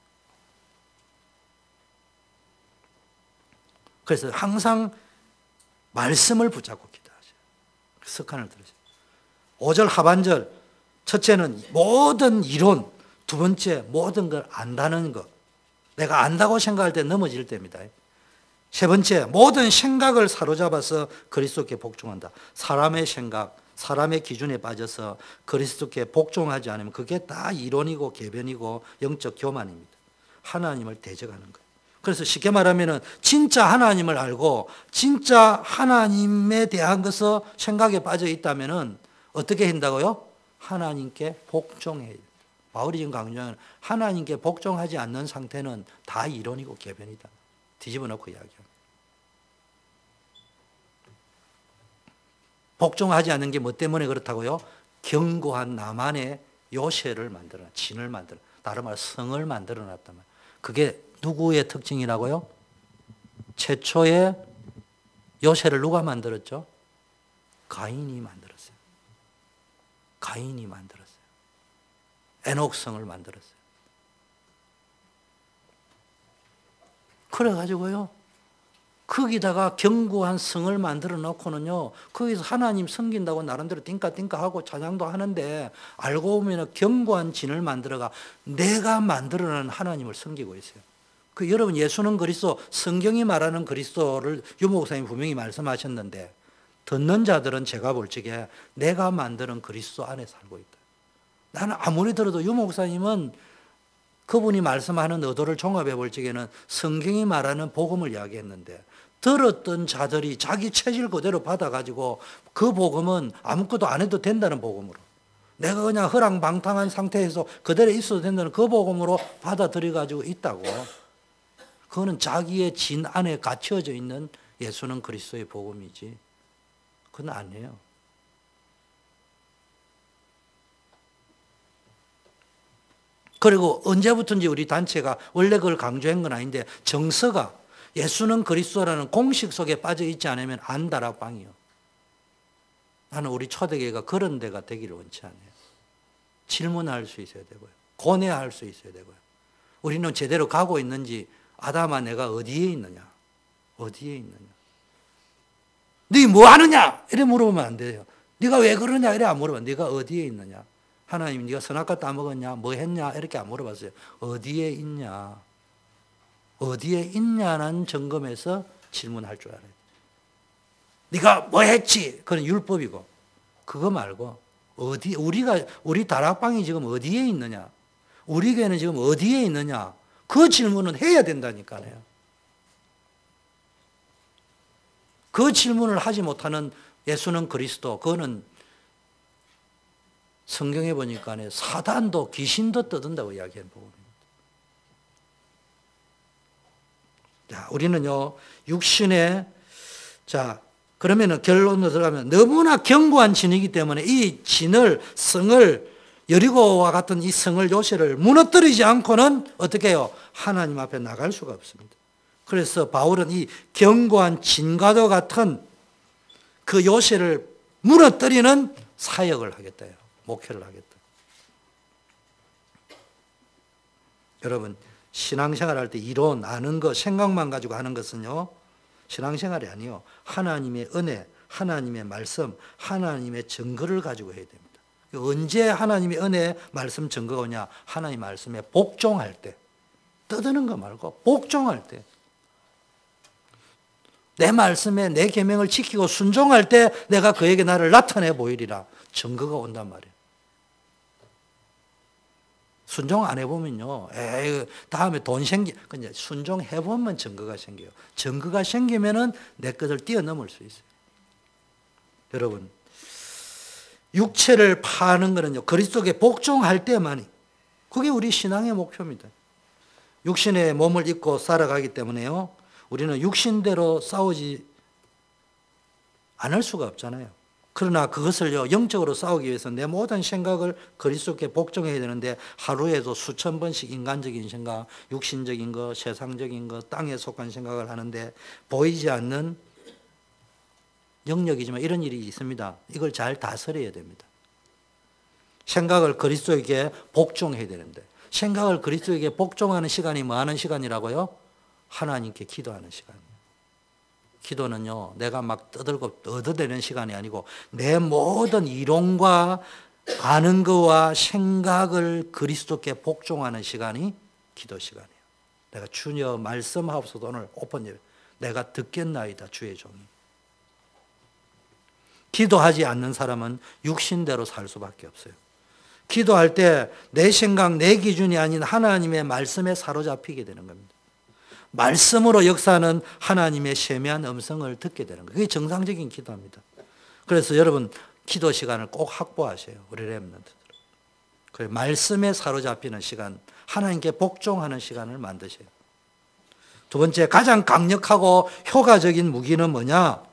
[SPEAKER 1] 그래서 항상 말씀을 붙잡고 기도하세요. 습관을 들으세요. 5절 하반절, 첫째는 모든 이론, 두 번째 모든 걸 안다는 것. 내가 안다고 생각할 때 넘어질 때입니다. 세 번째, 모든 생각을 사로잡아서 그리스도께 복종한다. 사람의 생각, 사람의 기준에 빠져서 그리스도께 복종하지 않으면 그게 다 이론이고 계변이고 영적 교만입니다. 하나님을 대적하는 거예요. 그래서 쉽게 말하면 진짜 하나님을 알고 진짜 하나님에 대한 것을 생각에 빠져 있다면 어떻게 한다고요? 하나님께 복종해요. 바울이 지금 강조하는 하나님께 복종하지 않는 상태는 다 이론이고 계변이다. 뒤집어 놓고 이야기합니다. 복종하지 않는 게 뭐 때문에 그렇다고요? 견고한 나만의 요새를 만들어, 진을 만들어, 다른 말 성을 만들어 놨단 말이에요. 그게 누구의 특징이라고요? 최초의 요새를 누가 만들었죠? 가인이 만들었어요. 가인이 만들었어요. 에녹성을 만들었어요. 그래가지고요, 거기다가 견고한 성을 만들어 놓고는요, 거기서 하나님 섬긴다고 나름대로 띵까띵까하고 찬양도 하는데 알고 보면 견고한 진을 만들어가 내가 만들어낸 하나님을 섬기고 있어요. 그 여러분, 예수는 그리스도, 성경이 말하는 그리스도를 유 목사님 분명히 말씀하셨는데 듣는 자들은 제가 볼 적에 내가 만드는 그리스도 안에 살고 있다. 나는 아무리 들어도 유 목사님은 그분이 말씀하는 의도를 종합해 볼 적에는 성경이 말하는 복음을 이야기했는데 들었던 자들이 자기 체질 그대로 받아가지고 그 복음은 아무것도 안 해도 된다는 복음으로, 내가 그냥 허랑방탕한 상태에서 그대로 있어도 된다는 그 복음으로 받아들여가지고 있다고. 그거는 자기의 진 안에 갇혀져 있는 예수는 그리스도의 복음이지 그건 아니에요. 그리고 언제부턴지 우리 단체가 원래 그걸 강조한 건 아닌데 정서가 예수는 그리스도라는 공식 속에 빠져 있지 않으면 안 다락방이요. 나는 우리 초대교회가 그런 데가 되기를 원치 않아요. 질문할 수 있어야 되고요. 고뇌할 수 있어야 되고요. 우리는 제대로 가고 있는지, 아담아 내가 어디에 있느냐? 어디에 있느냐? 네 뭐 하느냐? 이래 물어보면 안 돼요. 네가 왜 그러냐? 이래 안 물어봐. 네가 어디에 있느냐? 하나님 네가 선악과 따먹었냐? 뭐 했냐? 이렇게 안 물어봤어요. 어디에 있냐? 어디에 있냐는 점검해서 질문할 줄 알아요. 네가 뭐 했지? 그건 율법이고. 그거 말고 우리 다락방이 지금 어디에 있느냐? 우리 교회는 지금 어디에 있느냐? 그 질문은 해야 된다니까요. 그 질문을 하지 못하는 예수는 그리스도, 그거는 성경에 보니까 사단도 귀신도 떠든다고 이야기한 부분입니다. 자, 우리는요, 육신의, 자, 그러면은 결론으로 들어가면 너무나 견고한 진이기 때문에 이 진을, 성을, 여리고와 같은 이 성을, 요새를 무너뜨리지 않고는 어떻게 해요? 하나님 앞에 나갈 수가 없습니다. 그래서 바울은 이 견고한 진과도 같은 그 요새를 무너뜨리는 사역을 하겠다. 목회를 하겠다. 여러분, 신앙생활 할 때 이론, 아는 것, 생각만 가지고 하는 것은요, 신앙생활이 아니요. 하나님의 은혜, 하나님의 말씀, 하나님의 증거를 가지고 해야 됩니다. 언제 하나님의 은혜, 말씀 증거가 오냐? 하나님 말씀에 복종할 때. 떠드는 거 말고 복종할 때. 내 말씀에 내 계명을 지키고 순종할 때 내가 그에게 나를 나타내 보이리라. 증거가 온단 말이에요. 순종 안 해보면요, 에이, 다음에 돈 근데 순종해보면 증거가 생겨요. 증거가 생기면은 내 것을 뛰어넘을 수 있어요. 여러분, 육체를 파는 거는요, 그리스도께 복종할 때만이, 그게 우리 신앙의 목표입니다. 육신의 몸을 입고 살아가기 때문에요, 우리는 육신대로 싸우지 않을 수가 없잖아요. 그러나 그것을요, 영적으로 싸우기 위해서 내 모든 생각을 그리스도께 복종해야 되는데 하루에도 수천 번씩 인간적인 생각, 육신적인 것, 세상적인 것, 땅에 속한 생각을 하는데 보이지 않는 영역이지만 이런 일이 있습니다. 이걸 잘 다스려야 됩니다. 생각을 그리스도에게 복종해야 되는데 생각을 그리스도에게 복종하는 시간이 뭐 하는 시간이라고요? 하나님께 기도하는 시간이에요. 기도는요, 내가 막 떠들고 얻어대는 시간이 아니고 내 모든 이론과 아는 거와 생각을 그리스도께 복종하는 시간이 기도 시간이에요. 내가 주여 말씀하옵소서. 오늘 오픈 예배 내가 듣겠나이다 주의 종이. 기도하지 않는 사람은 육신대로 살 수밖에 없어요. 기도할 때 내 생각, 내 기준이 아닌 하나님의 말씀에 사로잡히게 되는 겁니다. 말씀으로 역사하는 하나님의 세미한 음성을 듣게 되는 거예요. 그게 정상적인 기도입니다. 그래서 여러분 기도 시간을 꼭 확보하세요. 우리 렘넌트들. 말씀에 사로잡히는 시간, 하나님께 복종하는 시간을 만드세요. 두 번째, 가장 강력하고 효과적인 무기는 뭐냐?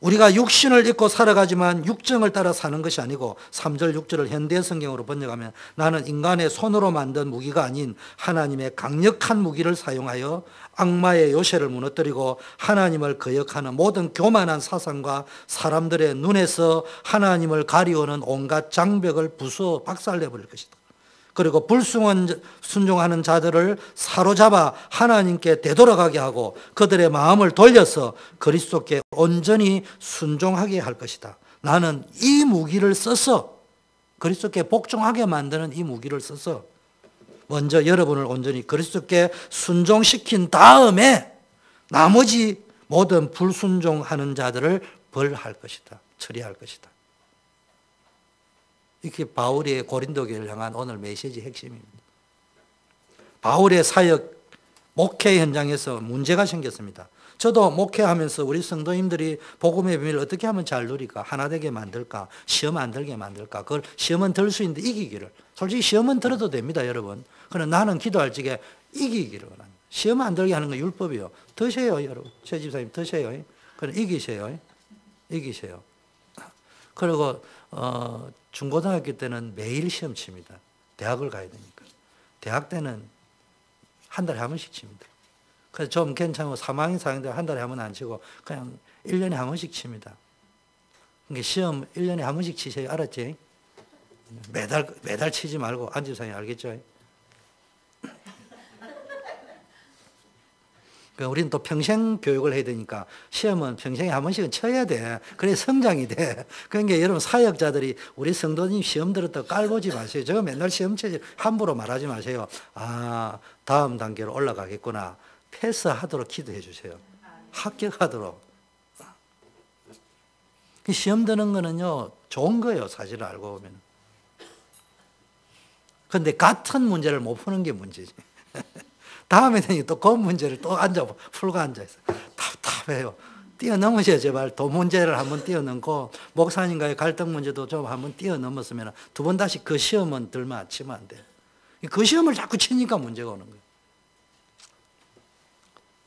[SPEAKER 1] 우리가 육신을 입고 살아가지만 육정을 따라 사는 것이 아니고 3절 6절을 현대 성경으로 번역하면 나는 인간의 손으로 만든 무기가 아닌 하나님의 강력한 무기를 사용하여 악마의 요새를 무너뜨리고 하나님을 거역하는 모든 교만한 사상과 사람들의 눈에서 하나님을 가리우는 온갖 장벽을 부수어 박살내버릴 것이다. 그리고 불순종하는 자들을 사로잡아 하나님께 되돌아가게 하고 그들의 마음을 돌려서 그리스도께 온전히 순종하게 할 것이다. 나는 이 무기를 써서 그리스도께 복종하게 만드는 이 무기를 써서 먼저 여러분을 온전히 그리스도께 순종시킨 다음에 나머지 모든 불순종하는 자들을 벌할 것이다. 처리할 것이다. 이게 바울의 고린도 교회를 향한 오늘 메시지 핵심입니다. 바울의 사역, 목회 현장에서 문제가 생겼습니다. 저도 목회하면서 우리 성도님들이 복음의 비밀을 어떻게 하면 잘 누릴까? 하나 되게 만들까? 시험 안 들게 만들까? 그걸 시험은 들 수 있는데 이기기를. 솔직히 시험은 들어도 됩니다, 여러분. 그러나 나는 기도할 적에 이기기를 원합니다. 시험 안 들게 하는 건 율법이요. 드세요, 여러분. 최 집사님 드세요. 그럼 이기세요. 이기세요. 그리고 중고등학교 때는 매일 시험 칩니다. 대학을 가야 되니까. 대학 때는 한 달에 한 번씩 칩니다. 그래서 좀 괜찮고 3학년, 4학년 때 한 달에 한 번 안 치고 그냥 1년에 한 번씩 칩니다. 그러니까 시험 1년에 한 번씩 치세요. 알았지? 매달 치지 말고 안집사님 알겠죠? 그러니까 우리는 또 평생 교육을 해야 되니까 시험은 평생에 한 번씩은 쳐야 돼. 그래 성장이 돼. 그러니까 여러분 사역자들이 우리 성도님 시험 들었다고 깔보지 마세요. 제가 맨날 시험 치지 함부로 말하지 마세요. 아, 다음 단계로 올라가겠구나. 패스하도록 기도해 주세요. 합격하도록. 시험 드는 거는요 좋은 거예요. 사실을 알고 보면. 그런데 같은 문제를 못 푸는 게 문제지. 다음에 되니 또 그 문제를 또 풀고 앉아있어요. 답답해요. 뛰어넘으셔야 제발. 도 문제를 한번 뛰어넘고 목사님과의 갈등 문제도 좀 한번 뛰어넘었으면 두 번 다시 그 시험은 들면 치면 안 돼요. 그 시험을 자꾸 치니까 문제가 오는 거예요.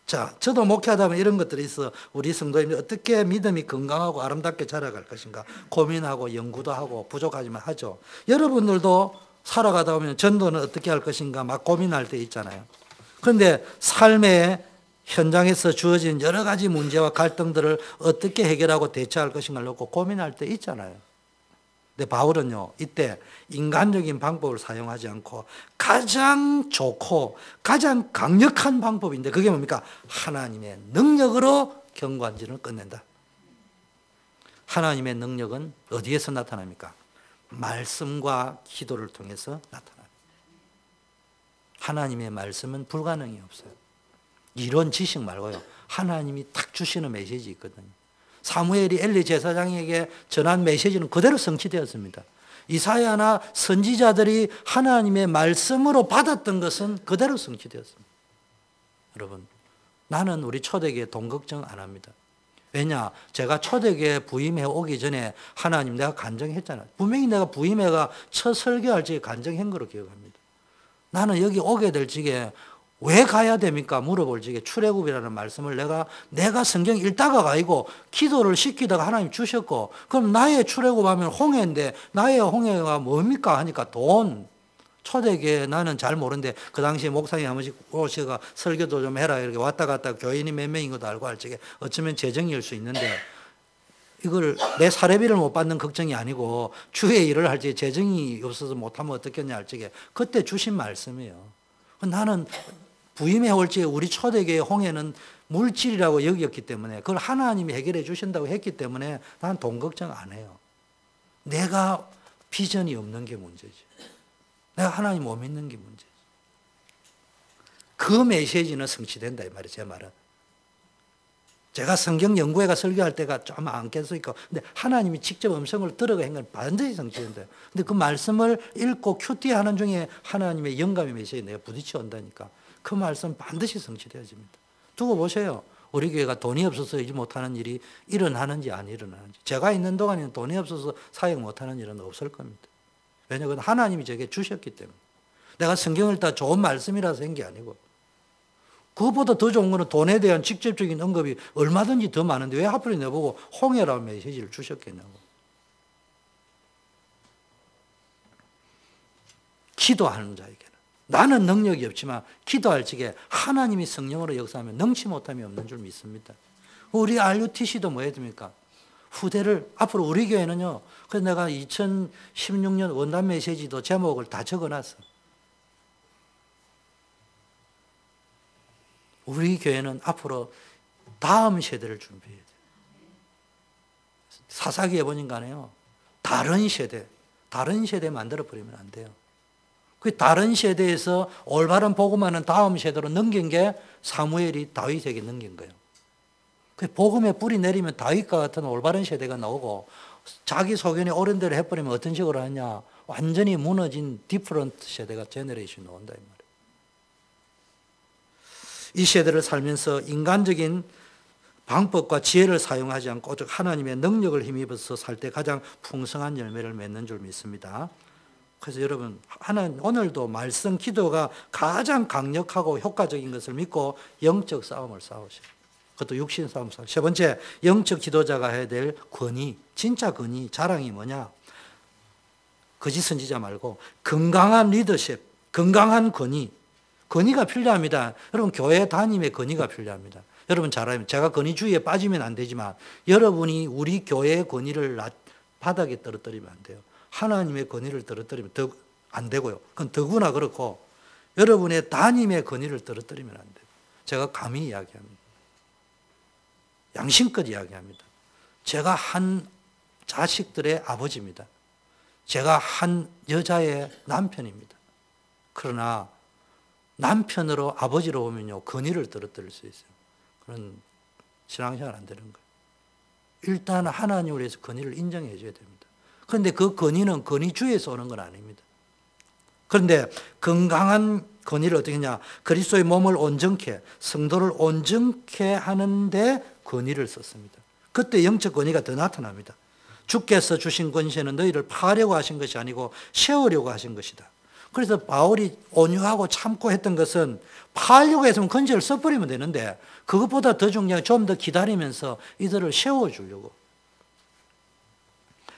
[SPEAKER 1] 자, 저도 목회하다 보면 이런 것들이 있어. 우리 성도님들 어떻게 믿음이 건강하고 아름답게 자라갈 것인가 고민하고 연구도 하고 부족하지만 하죠. 여러분들도 살아가다 보면 전도는 어떻게 할 것인가 막 고민할 때 있잖아요. 그런데 삶의 현장에서 주어진 여러 가지 문제와 갈등들을 어떻게 해결하고 대처할 것인가를 놓고 고민할 때 있잖아요. 근데 바울은요, 이때 인간적인 방법을 사용하지 않고 가장 좋고 가장 강력한 방법인데 그게 뭡니까? 하나님의 능력으로 경관진을 끝낸다. 하나님의 능력은 어디에서 나타납니까? 말씀과 기도를 통해서 나타납니다. 하나님의 말씀은 불가능이 없어요. 이론 지식 말고요. 하나님이 딱 주시는 메시지 있거든요. 사무엘이 엘리 제사장에게 전한 메시지는 그대로 성취되었습니다. 이사야나 선지자들이 하나님의 말씀으로 받았던 것은 그대로 성취되었습니다. 여러분, 나는 우리 초대교회 돈 걱정 안 합니다. 왜냐? 제가 초대교회 부임해 오기 전에 하나님 내가 간증했잖아요. 분명히 내가 부임해가 첫 설교할 적에 간증한 거로 기억합니다. 나는 여기 오게 될 적에 왜 가야 됩니까? 물어볼 적에 출애굽이라는 말씀을 내가 성경 읽다가 아니고 기도를 시키다가 하나님 주셨고 그럼 나의 출애굽하면 홍해인데 나의 홍해가 뭡니까? 하니까 돈. 초대교회 나는 잘 모르는데 그 당시에 목사님 한 번씩 오셔가 설교도 좀 해라 이렇게 왔다 갔다 교인이 몇 명인 것도 알고 할 적에 어쩌면 재정일 수 있는데 이걸 내 사례비를 못 받는 걱정이 아니고 주의 일을 할 때 재정이 없어서 못하면 어떻겠냐 할 적에 그때 주신 말씀이에요. 나는 부임해 올 적에 우리 초대교회 홍해는 물질이라고 여겼기 때문에 그걸 하나님이 해결해 주신다고 했기 때문에 난 돈 걱정 안 해요. 내가 비전이 없는 게 문제지. 내가 하나님 못 믿는 게 문제지. 그 메시지는 성취된다 이 말이에요. 제 말은. 제가 성경 연구회가 설교할 때가 좀 안 깼으니까 근데 하나님이 직접 음성을 들어가 한 건 반드시 성취된다. 근데 그 말씀을 읽고 큐티하는 중에 하나님의 영감의 메시지 내가 부딪혀 온다니까 그 말씀 반드시 성취되어집니다. 두고 보세요. 우리 교회가 돈이 없어서 이지 못하는 일이 일어나는지 안 일어나는지. 제가 있는 동안에는 돈이 없어서 사역 못하는 일은 없을 겁니다. 왜냐하면 하나님이 제게 주셨기 때문에. 내가 성경을 다 좋은 말씀이라서 한 게 아니고 그것보다 더 좋은 거는 돈에 대한 직접적인 언급이 얼마든지 더 많은데 왜 하필 내보고 홍해라는 메시지를 주셨겠냐고. 기도하는 자에게는 나는 능력이 없지만 기도할 적에 하나님이 성령으로 역사하면 능치 못함이 없는 줄 믿습니다. 우리 RUTC도 뭐 해야 됩니까? 후대를 앞으로 우리 교회는요. 그래서 내가 2016년 원단 메시지도 제목을 다 적어놨어. 우리 교회는 앞으로 다음 세대를 준비해야 돼요. 사사기에 보니까요. 다른 세대 만들어버리면 안 돼요. 그 다른 세대에서 올바른 복음하는 다음 세대로 넘긴 게 사무엘이 다윗에게 넘긴 거예요. 그 복음의 뿌리 내리면 다윗과 같은 올바른 세대가 나오고 자기 소견에 옳은 대로 해버리면 어떤 식으로 하냐. 완전히 무너진 디퍼런트 세대가 제너레이션이 나온다 이 말이에요. 이 세대를 살면서 인간적인 방법과 지혜를 사용하지 않고 오직 하나님의 능력을 힘입어서 살 때 가장 풍성한 열매를 맺는 줄 믿습니다. 그래서 여러분 오늘도 말씀 기도가 가장 강력하고 효과적인 것을 믿고 영적 싸움을 싸우세요. 그것도 육신 싸움 싸우세요. 세 번째 영적 지도자가 해야 될 권위, 진짜 권위, 자랑이 뭐냐. 거짓 선지자 말고 건강한 리더십, 건강한 권위가 필요합니다. 여러분 교회 담임의 권위가 필요합니다. 여러분 잘 알면 제가 권위주의에 빠지면 안 되지만 여러분이 우리 교회의 권위를 바닥에 떨어뜨리면 안 돼요. 하나님의 권위를 떨어뜨리면 더 안 되고요. 그건 더구나 그렇고 여러분의 담임의 권위를 떨어뜨리면 안 돼요. 제가 감히 이야기합니다. 양심껏 이야기합니다. 제가 한 자식들의 아버지입니다. 제가 한 여자의 남편입니다. 그러나 남편으로 아버지로 보면요 권위를 떨어뜨릴 수 있어요. 그런 신앙생활 안 되는 거예요. 일단 하나님을 위해서 권위를 인정해 줘야 됩니다. 그런데 그 권위는 권위주의에서 오는 건 아닙니다. 그런데 건강한 권위를 어떻게 하냐. 그리스도의 몸을 온전케 성도를 온전케 하는데 권위를 썼습니다. 그때 영적 권위가 더 나타납니다. 주께서 주신 권세는 너희를 파하려고 하신 것이 아니고 세우려고 하신 것이다. 그래서 바울이 온유하고 참고 했던 것은 파하려고 했으면 권세를 써버리면 되는데 그것보다 더 중요한 좀 더 기다리면서 이들을 세워주려고.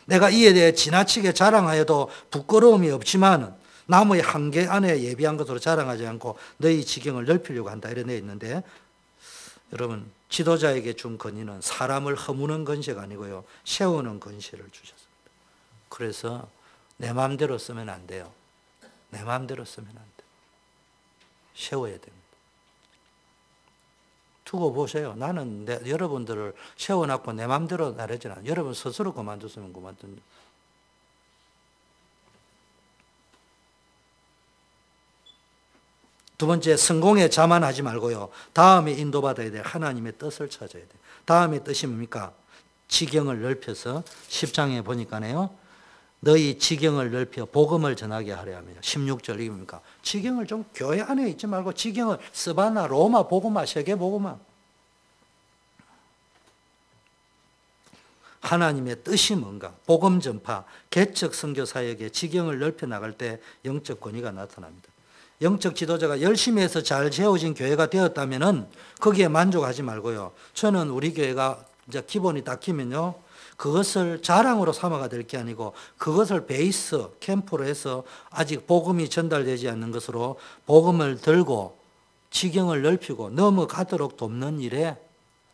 [SPEAKER 1] 내가 이에 대해 지나치게 자랑하여도 부끄러움이 없지만 나무의 한계 안에 예비한 것으로 자랑하지 않고 너희 지경을 넓히려고 한다 이런 데 있는데 여러분 지도자에게 준 권위는 사람을 허무는 권세가 아니고요 세우는 권세를 주셨습니다. 그래서 내 마음대로 쓰면 안 돼요. 내 마음대로 쓰면 안 돼요. 세워야 됩니다. 두고 보세요. 나는 여러분들을 세워놨고 내 마음대로 나르지 않아요. 여러분 스스로 그만뒀으면 그만둔다. 두 번째, 성공에 자만하지 말고요. 다음에 인도받아야 될 하나님의 뜻을 찾아야 돼요. 다음의 뜻이 뭡니까? 지경을 넓혀서 10장에 보니까요. 너희 지경을 넓혀 복음을 전하게 하려 합니다. 16절 이게 뭡니까? 지경을 좀 교회 안에 있지 말고 지경을 스바나, 로마, 복음화, 세계 복음화. 하나님의 뜻이 뭔가? 복음 전파, 개척 선교 사역에 지경을 넓혀 나갈 때 영적 권위가 나타납니다. 영적 지도자가 열심히 해서 잘 세워진 교회가 되었다면은 거기에 만족하지 말고요. 저는 우리 교회가 이제 기본이 닦이면요. 그것을 자랑으로 삼아가 될 게 아니고 그것을 베이스 캠프로 해서 아직 복음이 전달되지 않는 것으로 복음을 들고 지경을 넓히고 넘어가도록 돕는 일에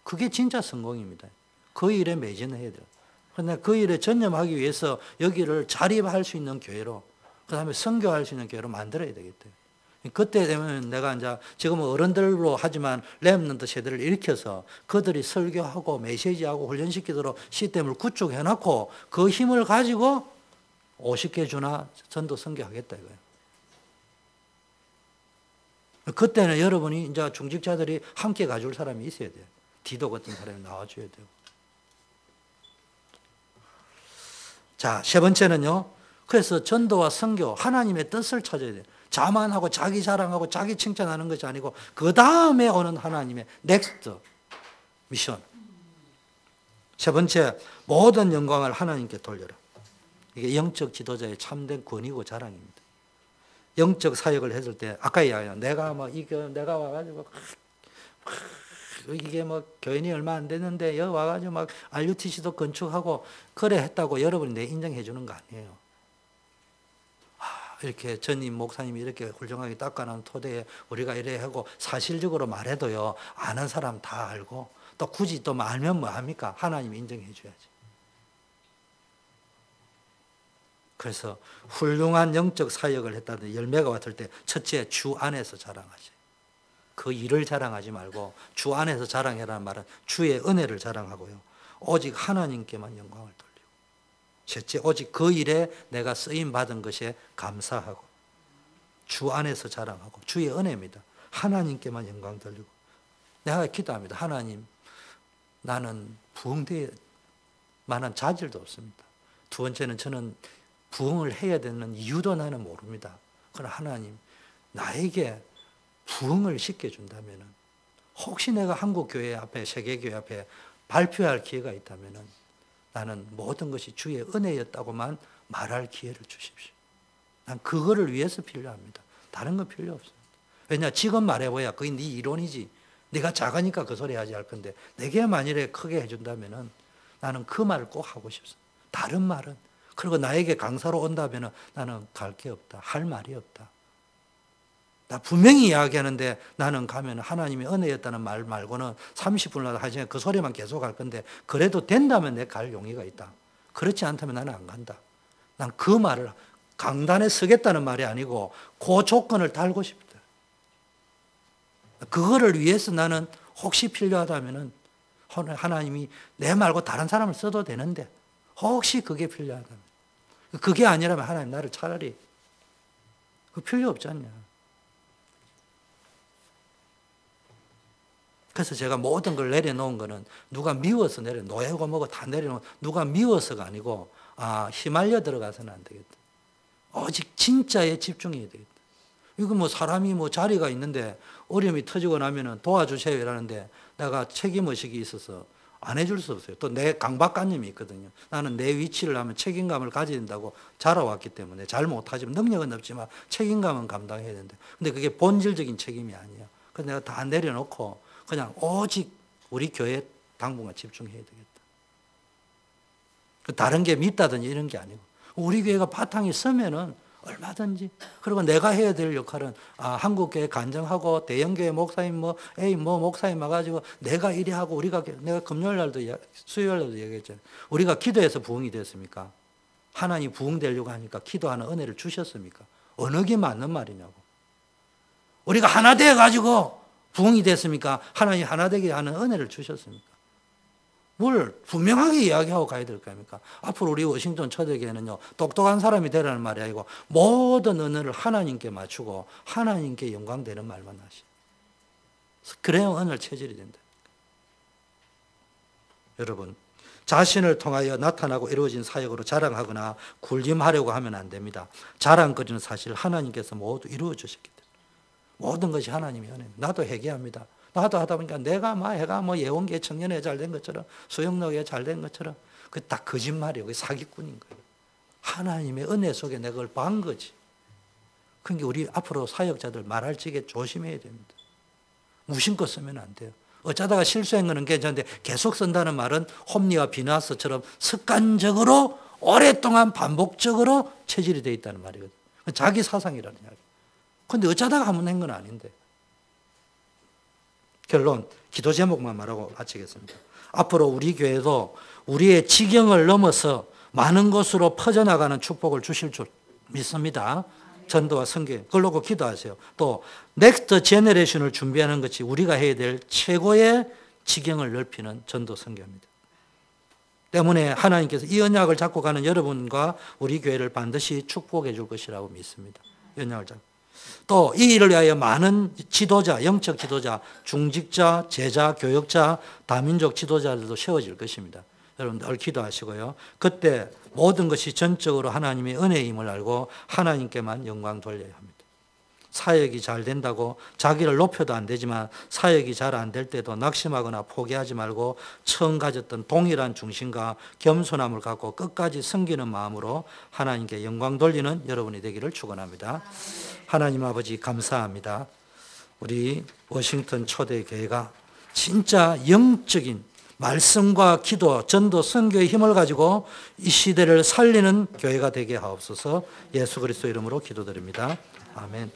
[SPEAKER 1] 그게 진짜 성공입니다. 그 일에 매진해야 돼요. 근데 그 일에 전념하기 위해서 여기를 자립할 수 있는 교회로, 그 다음에 선교할 수 있는 교회로 만들어야 되겠대요. 그때 되면 내가 이제 지금은 어른들로 하지만 렘넌트 세대를 일으켜서 그들이 설교하고 메시지하고 훈련시키도록 시스템을 구축해놓고 그 힘을 가지고 50개 주나 전도 선교하겠다 이거예요. 그때는 여러분이 이제 중직자들이 함께 가줄 사람이 있어야 돼요. 디도 같은 사람이 나와줘야 돼요. 자, 세 번째는요. 그래서 전도와 선교, 하나님의 뜻을 찾아야 돼요. 자만하고 자기 자랑하고 자기 칭찬하는 것이 아니고 그 다음에 오는 하나님의 넥스트 미션. 세 번째, 모든 영광을 하나님께 돌려라. 이게 영적 지도자의 참된 권위고 자랑입니다. 영적 사역을 했을 때 아까 이야기한 내가 내가 와가지고 이게 뭐 교인이 얼마 안 됐는데 여기 와가지고 막 RUTC도 건축하고 그래 했다고 여러분이 내 인정해 주는 거 아니에요. 이렇게 전임 목사님이 이렇게 훌륭하게 닦아놓은 토대에 우리가 이래 하고 사실적으로 말해도요 아는 사람 다 알고 또 굳이 또 알면 뭐합니까? 하나님이 인정해 줘야지. 그래서 훌륭한 영적 사역을 했다는 열매가 왔을 때 첫째 주 안에서 자랑하지. 그 일을 자랑하지 말고 주 안에서 자랑해라는 말은 주의 은혜를 자랑하고요. 오직 하나님께만 영광을 돌리고. 셋째, 오직 그 일에 내가 쓰임 받은 것에 감사하고 주 안에서 자랑하고 주의 은혜입니다. 하나님께만 영광 돌리고. 내가 기도합니다. 하나님, 나는 부흥될 만한 자질도 없습니다. 두 번째는 저는 부흥을 해야 되는 이유도 나는 모릅니다. 그러나 하나님, 나에게 부흥을 시켜준다면 혹시 내가 한국교회 앞에 세계교회 앞에 발표할 기회가 있다면 나는 모든 것이 주의 은혜였다고만 말할 기회를 주십시오. 난 그거를 위해서 필요합니다. 다른 건 필요 없습니다. 왜냐 지금 말해봐야 그게 네 이론이지. 네가 작으니까 그 소리 하지 할 건데 내게 만일에 크게 해준다면 나는 그 말을 꼭 하고 싶습니다. 다른 말은 그리고 나에게 강사로 온다면 나는 갈 게 없다. 할 말이 없다. 나 분명히 이야기하는데 나는 가면 하나님의 은혜였다는 말 말고는 30분이라도 하시면 그 소리만 계속 할 건데 그래도 된다면 내가 갈 용의가 있다. 그렇지 않다면 나는 안 간다. 난 그 말을 강단에 서겠다는 말이 아니고 그 조건을 달고 싶다. 그거를 위해서 나는 혹시 필요하다면 하나님이 내 말고 다른 사람을 써도 되는데 혹시 그게 필요하다면 그게 아니라면 하나님 나를 차라리 그 필요 없지 않냐. 그래서 제가 모든 걸 내려놓은 거는 누가 미워서 노예고 뭐고 다 내려놓은 누가 미워서가 아니고 휘말려 들어가서는 안 되겠다. 오직 진짜에 집중해야 되겠다. 이거 뭐 사람이 뭐 자리가 있는데 어려움이 터지고 나면은 도와주세요 이러는데 내가 책임의식이 있어서 안 해줄 수 없어요. 또 내 강박관념이 있거든요. 나는 내 위치를 하면 책임감을 가져야 된다고 자라왔기 때문에 잘 못하지만 능력은 없지만 책임감은 감당해야 된다. 근데 그게 본질적인 책임이 아니야. 그래서 내가 다 내려놓고 그냥 오직 우리 교회 당분간 집중해야 되겠다. 다른 게 밉다든지 이런 게 아니고 우리 교회가 바탕이 서면은 얼마든지 그리고 내가 해야 될 역할은 한국교회 간정하고 대형교회 목사님 목사님 와가지고 내가 이래 하고 내가 금요일 날도 수요일 날도 얘기했잖아요. 우리가 기도해서 부흥이 됐습니까? 하나님 부흥되려고 하니까 기도하는 은혜를 주셨습니까? 어느 게 맞는 말이냐고. 우리가 하나 되어가지고 부흥이 됐습니까? 하나님 하나 되게 하는 은혜를 주셨습니까? 뭘 분명하게 이야기하고 가야 될 거 아닙니까? 앞으로 우리 워싱턴 초대교회는요, 똑똑한 사람이 되라는 말이 아니고 모든 은혜를 하나님께 맞추고 하나님께 영광 되는 말만 하시. 그래야 은혜 체질이 된다. 여러분, 자신을 통하여 나타나고 이루어진 사역으로 자랑하거나 굴림하려고 하면 안 됩니다. 자랑거리는 사실 하나님께서 모두 이루어 주셨기 때문에. 모든 것이 하나님의 은혜입니다. 나도 회개합니다. 나도 하다 보니까 내가 해가 예원계 청년회 잘 된 것처럼 수영록에 잘 된 것처럼 그 딱 거짓말이에요. 그게 사기꾼인 거예요. 하나님의 은혜 속에 내가 그걸 본 거지. 그러니까 우리 앞으로 사역자들 말할 적에 조심해야 됩니다. 무심코 쓰면 안 돼요. 어쩌다가 실수한 거는 괜찮은데 계속 쓴다는 말은 홈리와 비나스처럼 습관적으로 오랫동안 반복적으로 체질이 되어 있다는 말이거든요. 자기 사상이라는 이야기. 그런데 어쩌다가 한번 한 건 아닌데. 결론, 기도 제목만 말하고 마치겠습니다. 앞으로 우리 교회도 우리의 지경을 넘어서 많은 곳으로 퍼져나가는 축복을 주실 줄 믿습니다. 전도와 선교, 그걸 놓고 기도하세요. 또 넥스트 제너레이션을 준비하는 것이 우리가 해야 될 최고의 지경을 넓히는 전도 선교입니다. 때문에 하나님께서 이 언약을 잡고 가는 여러분과 우리 교회를 반드시 축복해 줄 것이라고 믿습니다. 이 언약을 잡고. 또 이 일을 위하여 많은 지도자, 영적 지도자, 중직자, 제자, 교역자, 다민족 지도자들도 세워질 것입니다. 여러분들 늘 기도하시고요. 그때 모든 것이 전적으로 하나님의 은혜의 힘을 알고 하나님께만 영광 돌려야 합니다. 사역이 잘 된다고 자기를 높여도 안 되지만 사역이 잘 안 될 때도 낙심하거나 포기하지 말고 처음 가졌던 동일한 중심과 겸손함을 갖고 끝까지 섬기는 마음으로 하나님께 영광 돌리는 여러분이 되기를 축원합니다. 하나님 아버지 감사합니다. 우리 워싱턴 초대교회가 진짜 영적인 말씀과 기도, 전도, 선교의 힘을 가지고 이 시대를 살리는 교회가 되게 하옵소서. 예수 그리스도 이름으로 기도드립니다. 아멘.